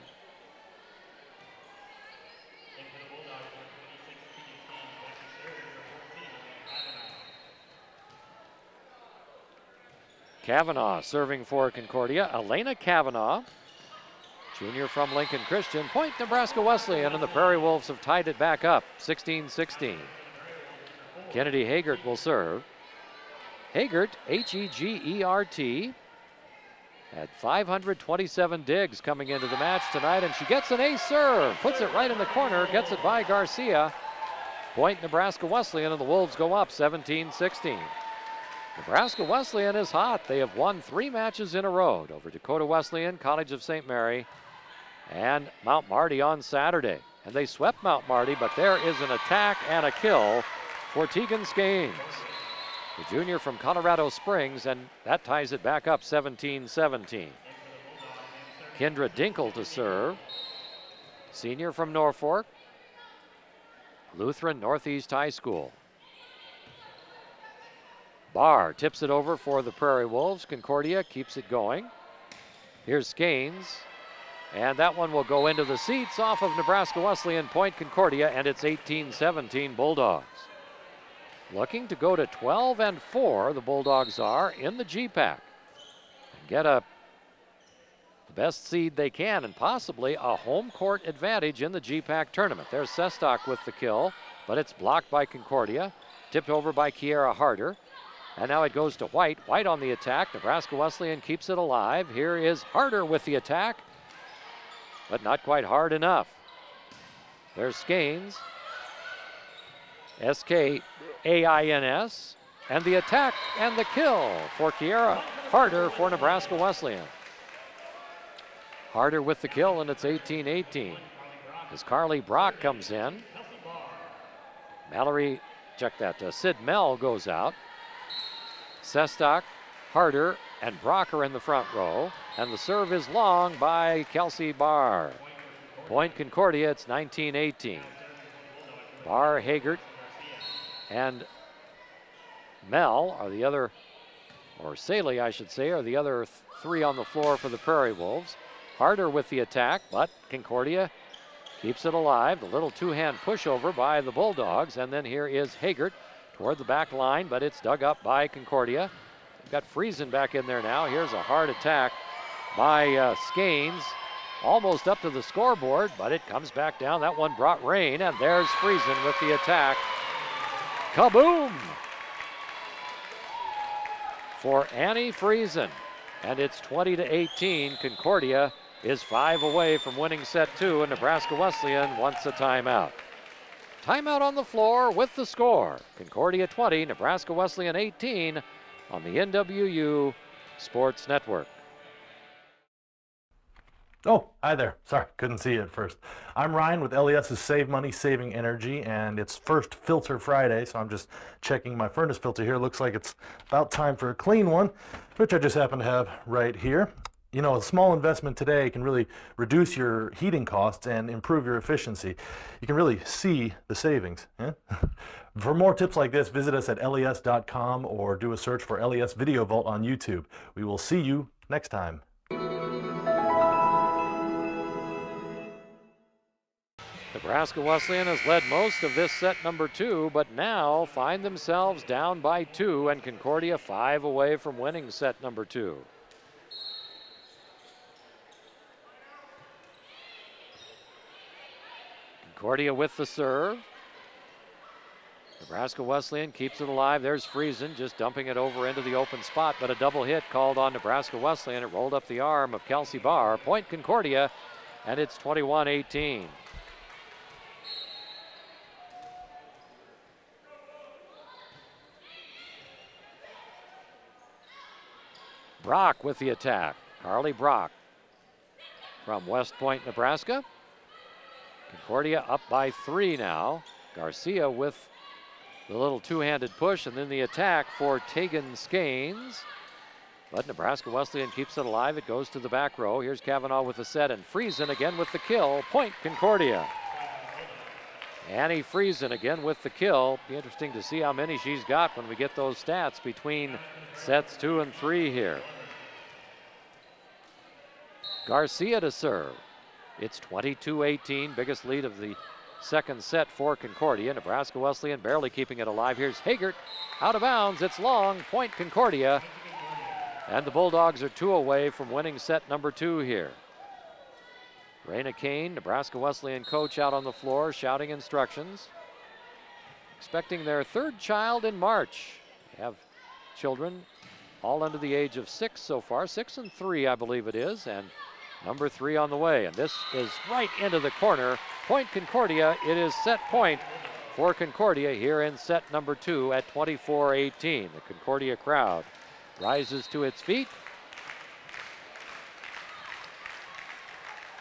Kavanaugh serving for Concordia. Elena Kavanaugh, junior from Lincoln Christian. Point Nebraska Wesleyan, and the Prairie Wolves have tied it back up, 16-16. Kennedy Hagert will serve. Hagert, H-E-G-E-R-T, had 527 digs coming into the match tonight, and she gets an ace serve. Puts it right in the corner, gets it by Garcia. Point Nebraska Wesleyan, and the Wolves go up 17-16. Nebraska Wesleyan is hot. They have won 3 matches in a row over Dakota Wesleyan, College of St. Mary, and Mount Marty on Saturday. And they swept Mount Marty, but there is an attack and a kill for Tegan Skanes, the junior from Colorado Springs, and that ties it back up 17-17. Kendra Dinkle to serve, senior from Norfolk, Lutheran Northeast High School. Barr tips it over for the Prairie Wolves. Concordia keeps it going. Here's Skanes, and that one will go into the seats off of Nebraska Wesleyan. Point Concordia, and it's 18-17 Bulldogs. Looking to go to 12-4, the Bulldogs are in the GPAC. Get the best seed they can, and possibly a home court advantage in the GPAC tournament. There's Sestock with the kill, but it's blocked by Concordia. Tipped over by Kiera Harder. And now it goes to White. White on the attack. Nebraska Wesleyan keeps it alive. Here is Harder with the attack, but not quite hard enough. There's Skanes, S-K-A-I-N-S, and the attack and the kill for Kiera Harder for Nebraska Wesleyan. Harder with the kill, and it's 18-18. As Carly Brock comes in. Mallory, check that, Sid Mell goes out. Sestock, Harder, and Brock are in the front row. And the serve is long by Kelsey Barr. Point Concordia, it's 19-18. Barr, Hagert, and Mell are the other, or Saley, I should say, are the other 3 on the floor for the Prairie Wolves. Harder with the attack, but Concordia keeps it alive. The little 2-hand pushover by the Bulldogs. And then here is Hagert toward the back line, but it's dug up by Concordia. We've got Friesen back in there now. Here's a hard attack by Skanes, almost up to the scoreboard, but it comes back down. That one brought rain, and there's Friesen with the attack. Kaboom! For Annie Friesen, and it's 20-18. Concordia is 5 away from winning set 2, and Nebraska Wesleyan wants a timeout. Timeout on the floor with the score. Concordia 20, Nebraska Wesleyan 18 on the NWU Sports Network. Oh, hi there. Sorry, couldn't see you at first. I'm Ryan with LES's Save Money, Saving Energy, and it's first filter Friday, so I'm just checking my furnace filter here. Looks like it's about time for a clean one, which I just happen to have right here. You know, a small investment today can really reduce your heating costs and improve your efficiency. You can really see the savings. Yeah? For more tips like this, visit us at les.com or do a search for LES Video Vault on YouTube. We will see you next time. Nebraska Wesleyan has led most of this set number 2, but now find themselves down by 2, and Concordia 5 away from winning set number 2. Concordia with the serve. Nebraska Wesleyan keeps it alive. There's Friesen just dumping it over into the open spot, but a double hit called on Nebraska Wesleyan. It rolled up the arm of Kelsey Barr. Point Concordia, and it's 21-18. Brock with the attack. Carly Brock from West Point, Nebraska. Concordia up by 3 now. Garcia with the little two-handed push, and then the attack for Tegan Skanes. But Nebraska Wesleyan keeps it alive. It goes to the back row. Here's Kavanaugh with the set, and Friesen again with the kill. Point Concordia. Annie Friesen again with the kill. Be interesting to see how many she's got when we get those stats between sets 2 and 3 here. Garcia to serve. It's 22-18, biggest lead of the second set for Concordia. Nebraska Wesleyan barely keeping it alive. Here's Hagert out of bounds. It's long. Point Concordia. And the Bulldogs are 2 away from winning set number 2 here. Raina Kane, Nebraska Wesleyan coach, out on the floor shouting instructions. Expecting their 3rd child in March. They have children all under the age of 6 so far. 6 and 3, I believe it is. And number 3 on the way. And this is right into the corner. Point Concordia. It is set point for Concordia here in set number 2 at 24-18. The Concordia crowd rises to its feet.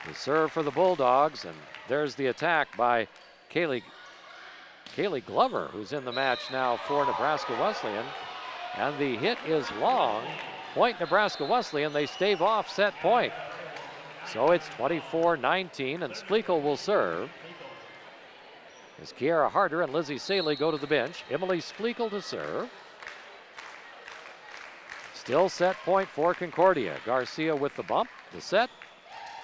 The serve for the Bulldogs, and there's the attack by Kaylee Glover, who's in the match now for Nebraska Wesleyan. And the hit is long. Point Nebraska Wesleyan. They stave off set point. So it's 24-19, and Splekel will serve. As Kiara Harder and Lizzie Saley go to the bench. Emily Splekel to serve. Still set point for Concordia. Garcia with the bump, the set,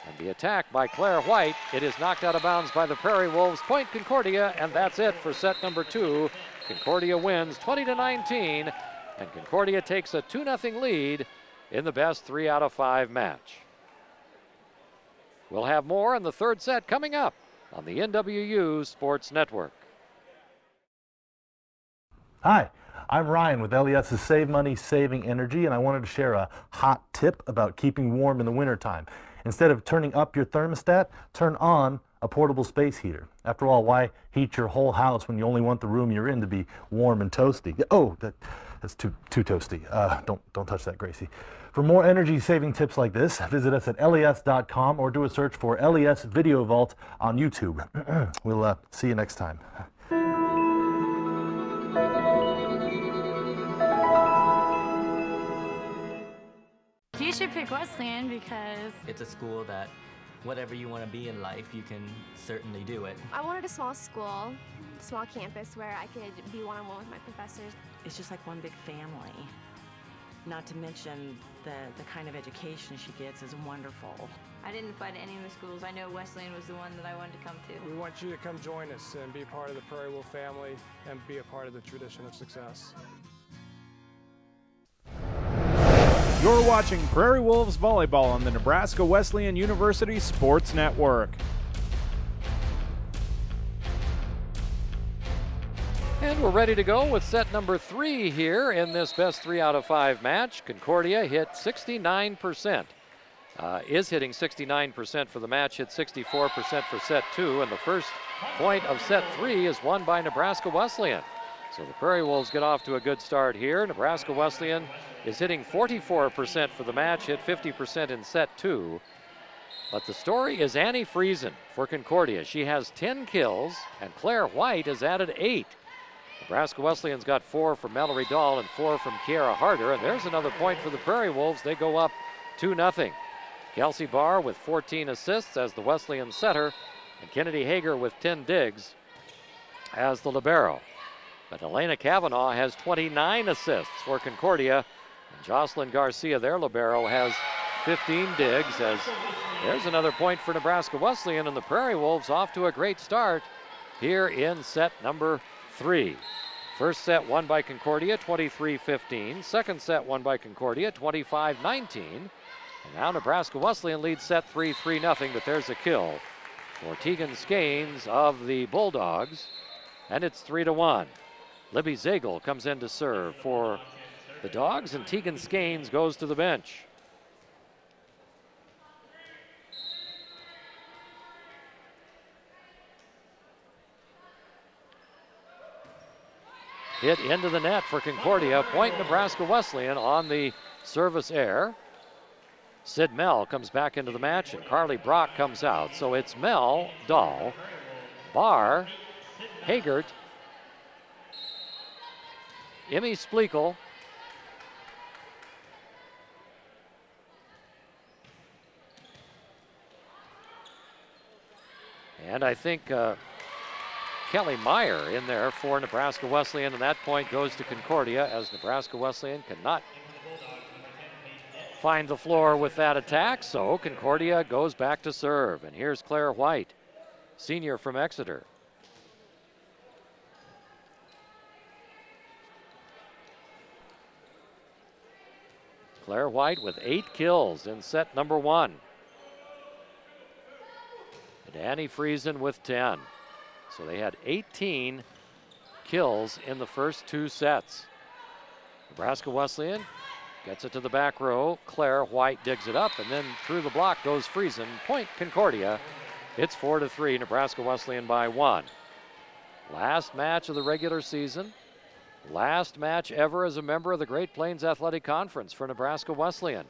and the attack by Claire White. It is knocked out of bounds by the Prairie Wolves. Point Concordia, and that's it for set number 2. Concordia wins 20-19, and Concordia takes a 2-0 lead in the best 3 out of 5 match. We'll have more in the 3rd set coming up on the NWU Sports Network. Hi, I'm Ryan with LES's Save Money, Saving Energy, and I wanted to share a hot tip about keeping warm in the wintertime. Instead of turning up your thermostat, turn on a portable space heater. After all, why heat your whole house when you only want the room you're in to be warm and toasty? Oh, that's too toasty. Don't touch that, Gracie. For more energy-saving tips like this, visit us at les.com or do a search for LES Video Vault on YouTube. We'll see you next time. You should pick Wesleyan because It's a school that whatever you want to be in life, you can certainly do it. I wanted a small school, small campus where I could be one-on-one with my professors. It's just like one big family. Not to mention the kind of education she gets is wonderful. I didn't apply to any of the schools. I know Wesleyan was the one that I wanted to come to. We want you to come join us and be part of the Prairie Wolf family and be a part of the tradition of success. You're watching Prairie Wolves Volleyball on the Nebraska Wesleyan University Sports Network. And we're ready to go with set number 3 here in this best 3 out of 5 match. Concordia hit 69%. Is hitting 69% for the match, hit 64% for set 2, and the first point of set 3 is won by Nebraska Wesleyan. So the Prairie Wolves get off to a good start here. Nebraska Wesleyan is hitting 44% for the match, hit 50% in set 2. But the story is Annie Friesen for Concordia. She has 10 kills, and Claire White has added 8. Nebraska Wesleyan's got 4 from Mallory Dahl and 4 from Kiara Harder, and there's another point for the Prairie Wolves. They go up 2-0. Kelsey Barr with 14 assists as the Wesleyan setter, and Kennedy Hager with 10 digs as the libero. But Elena Kavanaugh has 29 assists for Concordia, and Jocelyn Garcia, their libero, has 15 digs. As there's another point for Nebraska Wesleyan, and the Prairie Wolves off to a great start here in set number 3. First set won by Concordia, 23-15. Second set won by Concordia, 25-19. And now Nebraska Wesleyan leads set 3, 3-0, but there's a kill for Tegan Skanes of the Bulldogs, and it's 3-1. Libby Zagel comes in to serve for the Dogs, and Tegan Skanes goes to the bench. Hit into the net for Concordia. Point Nebraska Wesleyan on the service error. Sid Mell comes back into the match, and Carly Brock comes out. So it's Mell, Dahl, Barr, Hagert, Emmy Splekel, and I think Kelly Meyer in there for Nebraska Wesleyan, and that point goes to Concordia as Nebraska Wesleyan cannot find the floor with that attack, so Concordia goes back to serve. And here's Claire White, senior from Exeter. Claire White with 8 kills in set number 1. And Annie Friesen with 10. So they had 18 kills in the first 2 sets. Nebraska Wesleyan gets it to the back row. Claire White digs it up, and then through the block goes Friesen. Point Concordia. It's 4-3, Nebraska Wesleyan by 1. Last match of the regular season. Last match ever as a member of the Great Plains Athletic Conference for Nebraska Wesleyan.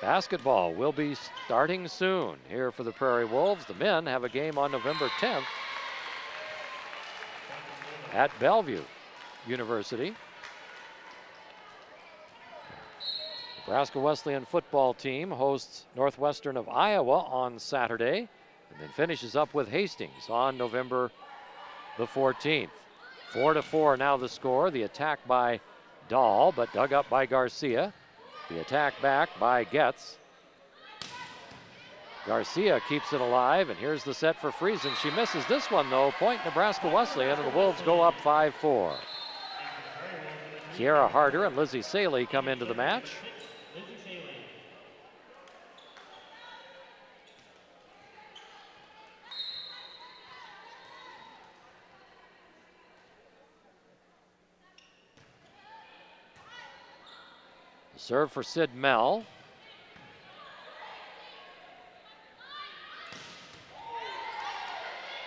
Basketball will be starting soon here for the Prairie Wolves. The men have a game on November 10th at Bellevue University. Nebraska Wesleyan football team hosts Northwestern of Iowa on Saturday, and then finishes up with Hastings on November the 14th. 4-4 now the score. The attack by Dahl, but dug up by Garcia. The attack back by Getz. Garcia keeps it alive, and here's the set for Friesen. She misses this one, though. Point Nebraska Wesleyan, and the Wolves go up 5-4. Kiara Harder and Lizzie Saley come into the match. Serve for Sid Mell.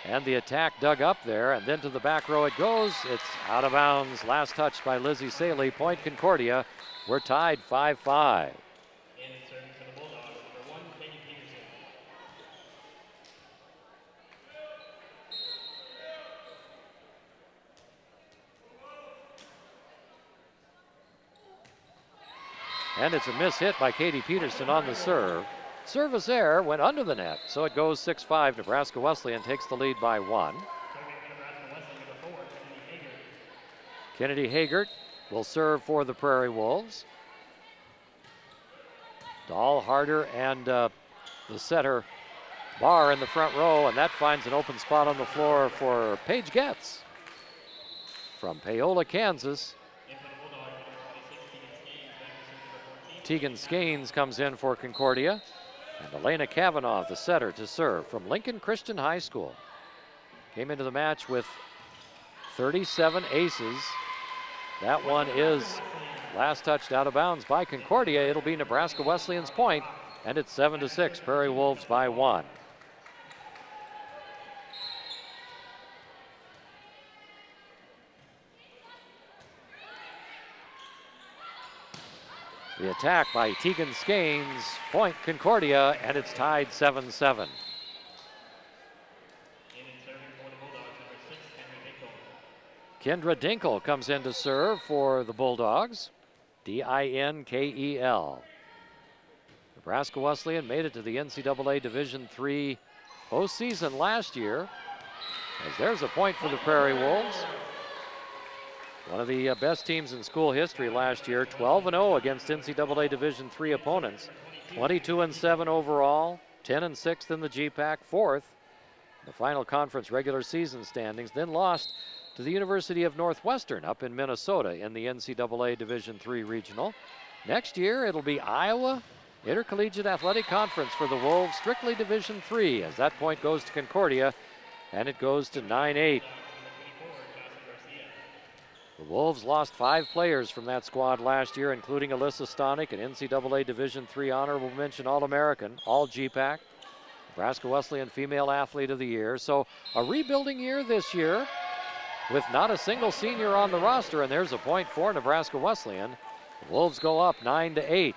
And the attack dug up there, and then to the back row it goes. It's out of bounds. Last touch by Lizzie Saley. Point Concordia. We're tied 5-5. And it's a miss hit by Katie Peterson on the serve. Service error went under the net, so it goes 6-5. Nebraska Wesleyan takes the lead by 1. Kennedy Hagert will serve for the Prairie Wolves. Dahl, Harder, and the setter Barr in the front row, and that finds an open spot on the floor for Paige Getz from Paola, Kansas. Tegan Skanes comes in for Concordia. And Elena Kavanaugh, the setter, to serve from Lincoln Christian High School. Came into the match with 37 aces. That one is last touched out of bounds by Concordia. It'll be Nebraska Wesleyan's point, and it's 7-6, Prairie Wolves by 1. The attack by Tegan Skanes, point Concordia, and it's tied 7-7. Kendra Dinkel comes in to serve for the Bulldogs, D-I-N-K-E-L. Nebraska Wesleyan made it to the NCAA Division III postseason last year, as there's a point for the Prairie Wolves. One of the best teams in school history last year, 12-0 against NCAA Division III opponents, 22-7 overall, 10-6 in the GPAC, 4th in the final conference regular season standings, then lost to the University of Northwestern up in Minnesota in the NCAA Division III regional. Next year, it'll be Iowa Intercollegiate Athletic Conference for the Wolves, strictly Division III, as that point goes to Concordia. and it goes to 9-8. The Wolves lost 5 players from that squad last year, including Alyssa Stonick, an NCAA Division III honorable mention All-American, all GPAC, Nebraska Wesleyan Female Athlete of the Year. So a rebuilding year this year with not a single senior on the roster, and there's a point for Nebraska Wesleyan. The Wolves go up 9-8.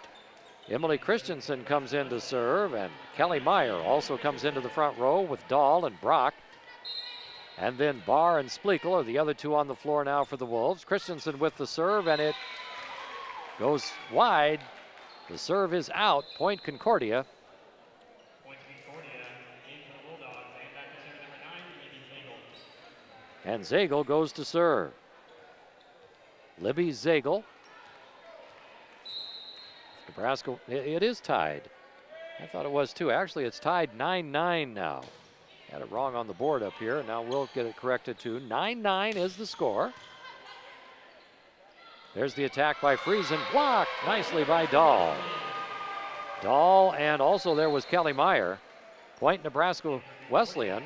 Emily Christensen comes in to serve, and Kelly Meyer also comes into the front row with Dahl and Brock. And then Barr and Splekel are the other two on the floor now for the Wolves. Christensen with the serve, and it goes wide. The serve is out. Point Concordia. Point Concordia, game for the Bulldogs, and back to serve number 9, Libby Zagel. And Zagel goes to serve. Libby Zagel. Nebraska, it is tied. I thought it was too. Actually, it's tied 9-9 now. Had it wrong on the board up here. Now we'll get it corrected to 9-9 is the score. There's the attack by Friesen. Blocked nicely by Dahl. Dahl, and also there was Kelly Meyer. Point Nebraska Wesleyan.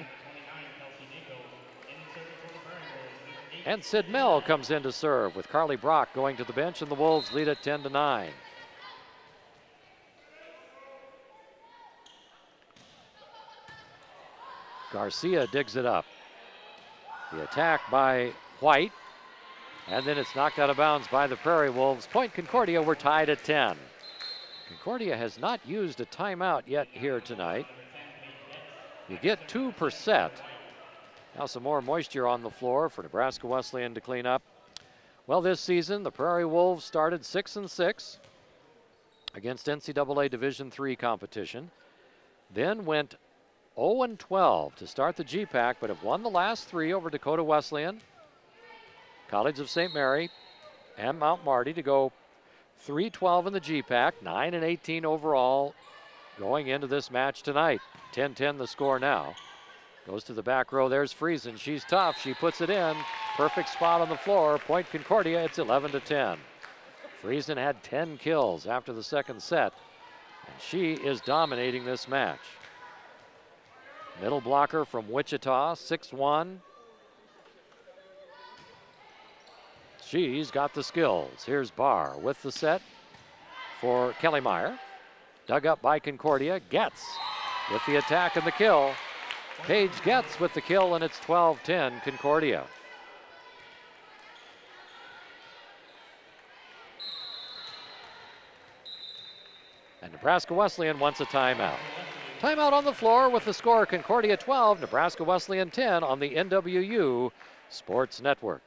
And Sid Mell comes in to serve with Carly Brock going to the bench, and the Wolves lead it 10-9. Garcia digs it up. The attack by White, and then it's knocked out of bounds by the Prairie Wolves. Point Concordia, we're tied at 10. Concordia has not used a timeout yet here tonight. You get 2 per set. Now some more moisture on the floor for Nebraska Wesleyan to clean up. Well, this season, the Prairie Wolves started 6-6 against NCAA Division III competition, then went 0-12 to start the GPAC, but have won the last 3 over Dakota Wesleyan, College of St. Mary, and Mount Marty to go 3-12 in the GPAC, 9-18 overall going into this match tonight. 10-10 the score now. Goes to the back row, there's Friesen. She's tough, she puts it in. Perfect spot on the floor. Point Concordia, it's 11-10. Friesen had 10 kills after the second set, and she is dominating this match. Middle blocker from Wichita, 6'1". She's got the skills. Here's Barr with the set for Kelly Meyer. Dug up by Concordia. Getz with the attack and the kill. Paige Getz with the kill, and it's 12-10 Concordia. And Nebraska Wesleyan wants a timeout. Timeout on the floor with the score Concordia 12, Nebraska Wesleyan 10 on the NWU Sports Network.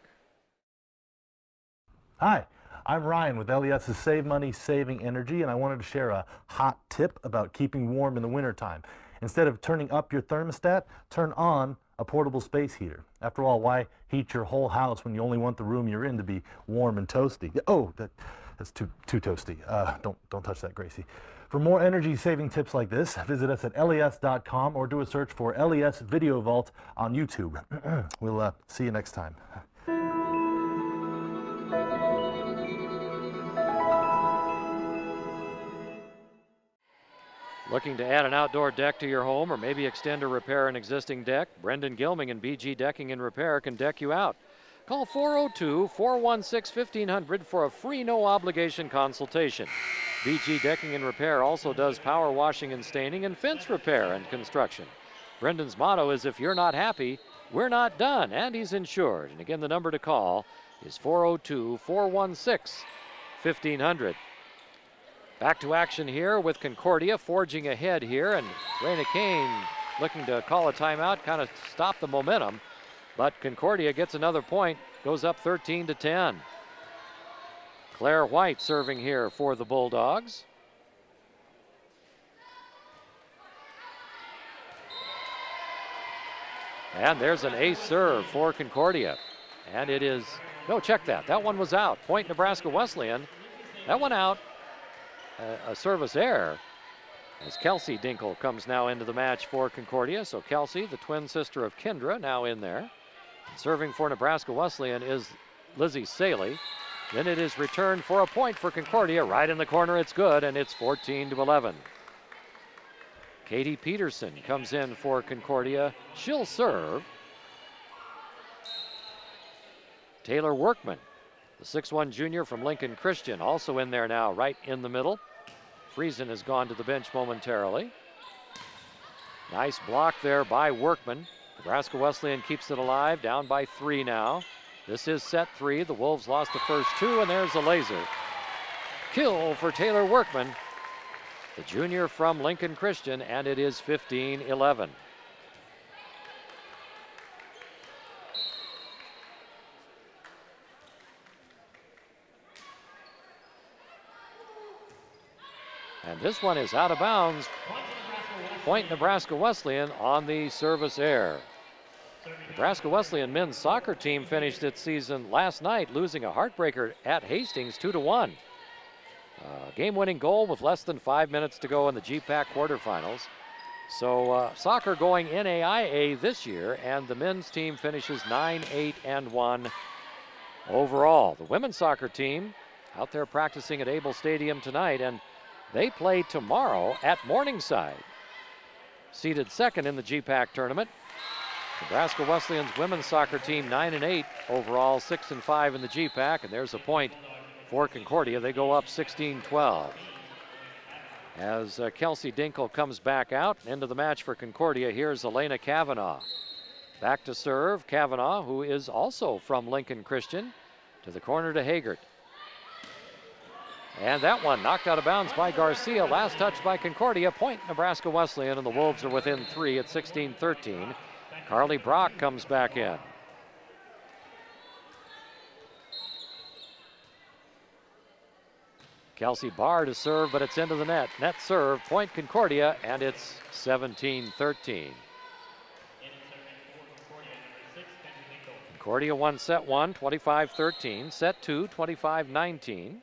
Hi, I'm Ryan with LES's Save Money, Saving Energy, and I wanted to share a hot tip about keeping warm in the wintertime. Instead of turning up your thermostat, turn on a portable space heater. After all, why heat your whole house when you only want the room you're in to be warm and toasty? Oh, that's too toasty. Don't touch that, Gracie. For more energy-saving tips like this, visit us at les.com or do a search for LES Video Vault on YouTube. We'll see you next time. Looking to add an outdoor deck to your home or maybe extend or repair an existing deck? Brendan Gilming and BG Decking and Repair can deck you out. Call 402-416-1500 for a free no-obligation consultation. BG Decking and Repair also does power washing and staining and fence repair and construction. Brendan's motto is, if you're not happy, we're not done, and he's insured. And again, the number to call is 402-416-1500. Back to action here with Concordia forging ahead here, and Raina Kane looking to call a timeout, kind of stop the momentum. But Concordia gets another point, goes up 13-10. Claire White serving here for the Bulldogs. And there's an ace serve for Concordia. And it is, no, check that. That one was out. Point Nebraska Wesleyan. That one out. A service error as Kelsey Dinkle comes now into the match for Concordia. So Kelsey, the twin sister of Kendra, now in there. Serving for Nebraska Wesleyan is Lizzie Saley. Then it is returned for a point for Concordia. Right in the corner, it's good, and it's 14-11. Katie Peterson comes in for Concordia. She'll serve. Taylor Workman, the 6'1 junior from Lincoln Christian, also in there now, right in the middle. Friesen has gone to the bench momentarily. Nice block there by Workman. Nebraska Wesleyan keeps it alive, down by 3 now. This is set 3. The Wolves lost the first 2, and there's a laser. Kill for Taylor Workman, the junior from Lincoln Christian, and it is 15-11. And this one is out of bounds. Point Nebraska Wesleyan on the service error. Nebraska Wesleyan men's soccer team finished its season last night losing a heartbreaker at Hastings 2-1. Game-winning goal with less than 5 minutes to go in the GPAC quarterfinals. So soccer going NAIA this year, and the men's team finishes 9-8-1 overall. The women's soccer team out there practicing at Able Stadium tonight, and they play tomorrow at Morningside. Seeded second in the GPAC tournament. Nebraska Wesleyan's women's soccer team 9-8 overall, 6-5 in the GPAC, and there's a point for Concordia. They go up 16-12. As Kelsey Dinkle comes back out into the match for Concordia, here's Elena Kavanaugh. Back to serve, Kavanaugh, who is also from Lincoln Christian, to the corner to Hagert. And that one knocked out of bounds by Garcia. Last touch by Concordia. Point Nebraska Wesleyan, and the Wolves are within 3 at 16-13. Carly Brock comes back in. Kelsey Barr to serve, but it's into the net. Net serve, point Concordia, and it's 17-13. Concordia won set 1, 25-13. Set 2, 25-19.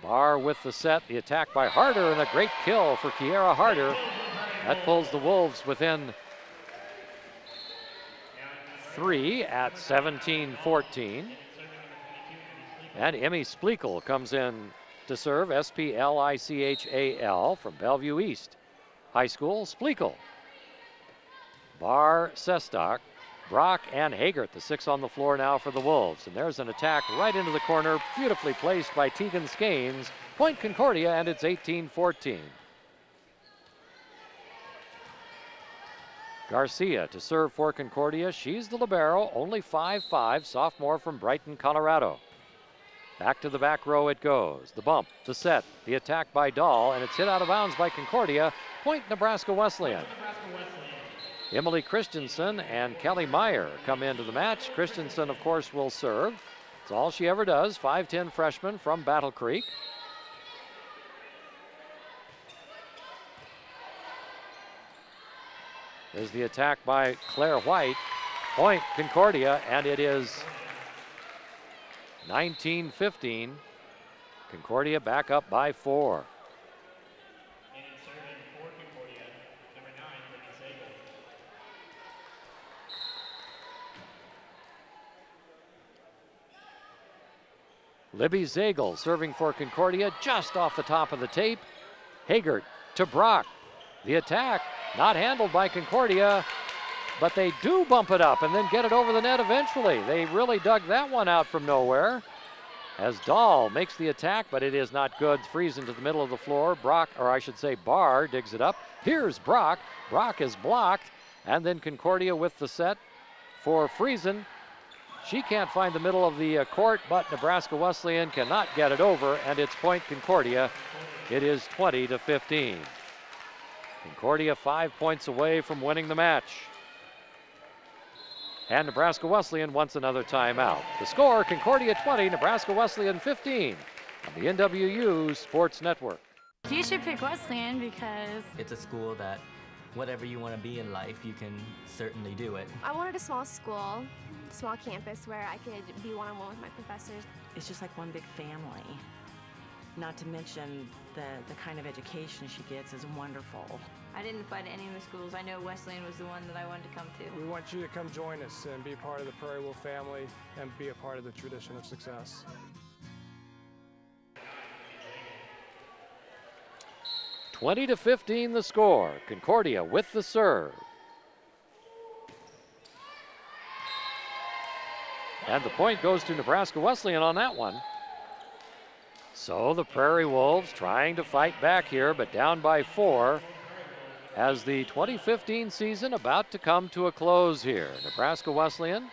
Barr with the set, the attack by Harder, and a great kill for Kiera Harder. That pulls the Wolves within 3 at 17-14. And Emmy Splichal comes in to serve, S-P-L-I-C-H-A-L, from Bellevue East High School. Splichal, Barr, Sestock, Brock, and Hagert, the 6 on the floor now for the Wolves. And there's an attack right into the corner, beautifully placed by Tegan Skanes. Point Concordia, and it's 18-14. Garcia to serve for Concordia. She's the libero, only 5'5", sophomore from Brighton, Colorado. Back to the back row it goes. The bump, the set, the attack by Dahl, and it's hit out of bounds by Concordia. Point Nebraska Wesleyan. Emily Christensen and Kelly Meyer come into the match. Christensen, of course, will serve. It's all she ever does. 5'10" freshman from Battle Creek. There's the attack by Claire White. Point Concordia, and it is 19-15. Concordia back up by 4. Libby Zagel serving for Concordia, just off the top of the tape. Hagert to Brock. The attack not handled by Concordia, but they do bump it up and then get it over the net eventually. They really dug that one out from nowhere. As Dahl makes the attack, but it is not good. Friesen to the middle of the floor. Brock, or I should say Barr, digs it up. Here's Brock. Brock is blocked, and then Concordia with the set for Friesen. She can't find the middle of the court, but Nebraska Wesleyan cannot get it over, and it's point Concordia. It is 20-15. Concordia 5 points away from winning the match. And Nebraska Wesleyan wants another timeout. The score, Concordia 20, Nebraska Wesleyan 15 on the NWU Sports Network. You should pick Wesleyan because it's a school that whatever you want to be in life, you can certainly do it. I wanted a small school, small campus where I could be one-on-one with my professors. It's just like one big family. Not to mention the kind of education she gets is wonderful. I didn't apply to any of the schools. I know Wesleyan was the one that I wanted to come to. We want you to come join us and be part of the Prairie Wolf family and be a part of the tradition of success. 20-15 the score. Concordia with the serve. And the point goes to Nebraska Wesleyan on that one. So the Prairie Wolves trying to fight back here, but down by 4 as the 2015 season about to come to a close here. Nebraska Wesleyan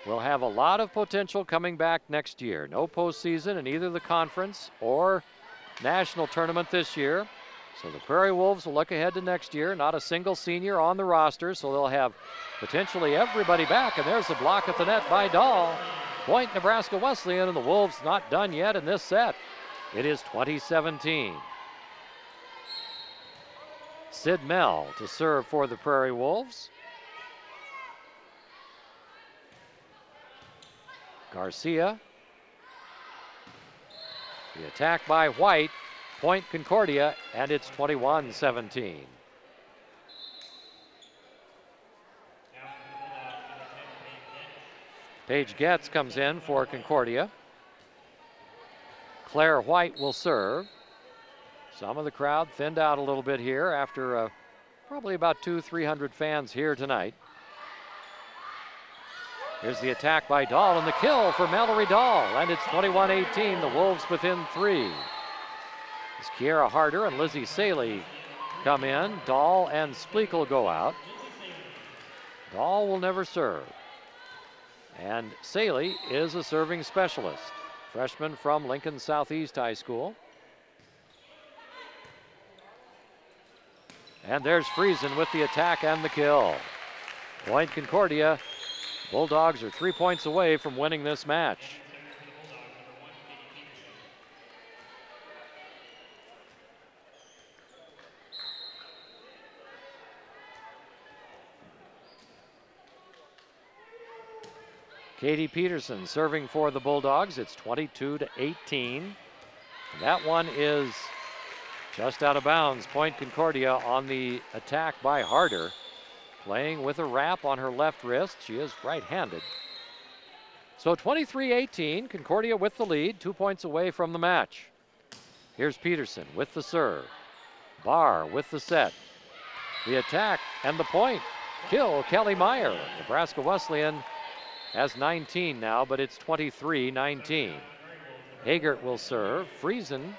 will have a lot of potential coming back next year. No postseason in either the conference or national tournament this year. So the Prairie Wolves will look ahead to next year. Not a single senior on the roster, so they'll have potentially everybody back. And there's the block at the net by Dahl. Point Nebraska Wesleyan, and the Wolves not done yet in this set. It is 20-17. Sid Mell to serve for the Prairie Wolves. Garcia. The attack by White. Point Concordia, and it's 21-17. Paige Getz comes in for Concordia. Claire White will serve. Some of the crowd thinned out a little bit here after probably about 200-300 fans here tonight. Here's the attack by Dahl and the kill for Mallory Dahl, and it's 21-18, the Wolves within 3. As Kiera Harder and Lizzie Saley come in, Dahl and Splekel go out. Dahl will never serve. And Saley is a serving specialist, freshman from Lincoln Southeast High School. And there's Friesen with the attack and the kill. Point Concordia. Bulldogs are 3 points away from winning this match. Katie Peterson serving for the Bulldogs. It's 22-18. That one is just out of bounds. Point Concordia on the attack by Harder. Playing with a wrap on her left wrist. She is right-handed. So 23-18, Concordia with the lead, 2 points away from the match. Here's Peterson with the serve. Barr with the set. The attack and the point. Kill Kelly Meyer. Nebraska Wesleyan has 19 now, but it's 23-19. Hagert will serve. Friesen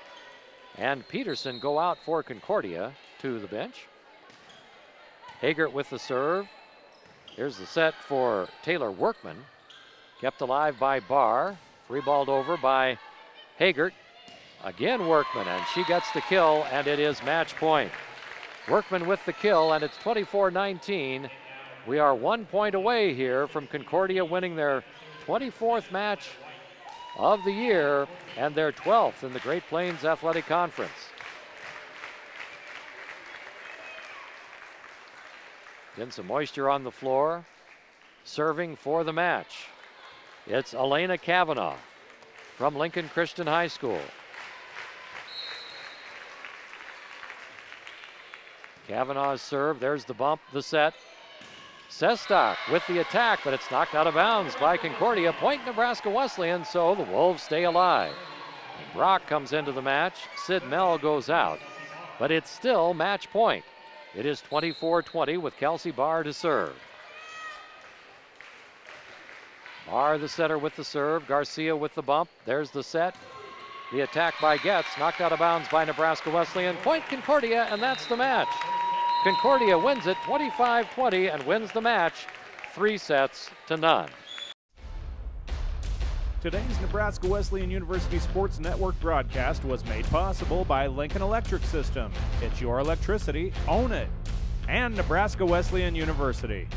and Peterson go out for Concordia to the bench. Hagert with the serve. Here's the set for Taylor Workman. Kept alive by Barr. Free-balled over by Hagert. Again Workman, and she gets the kill, and it is match point. Workman with the kill, and it's 24-19. We are 1 point away here from Concordia winning their 24th match of the year and their 12th in the Great Plains Athletic Conference. Getting some moisture on the floor. Serving for the match, it's Elena Kavanaugh from Lincoln Christian High School. Kavanaugh's serve, there's the bump, the set. Sestak with the attack, but it's knocked out of bounds by Concordia. Point Nebraska Wesleyan, so the Wolves stay alive. And Brock comes into the match. Sid Mell goes out, but it's still match point. It is 24-20 with Kelsey Barr to serve. Barr, the setter, with the serve. Garcia with the bump. There's the set. The attack by Getz, knocked out of bounds by Nebraska Wesleyan. Point Concordia, and that's the match. Concordia wins it 25-20 and wins the match 3-0. Today's Nebraska Wesleyan University Sports Network broadcast was made possible by Lincoln Electric System. It's your electricity, own it. And Nebraska Wesleyan University.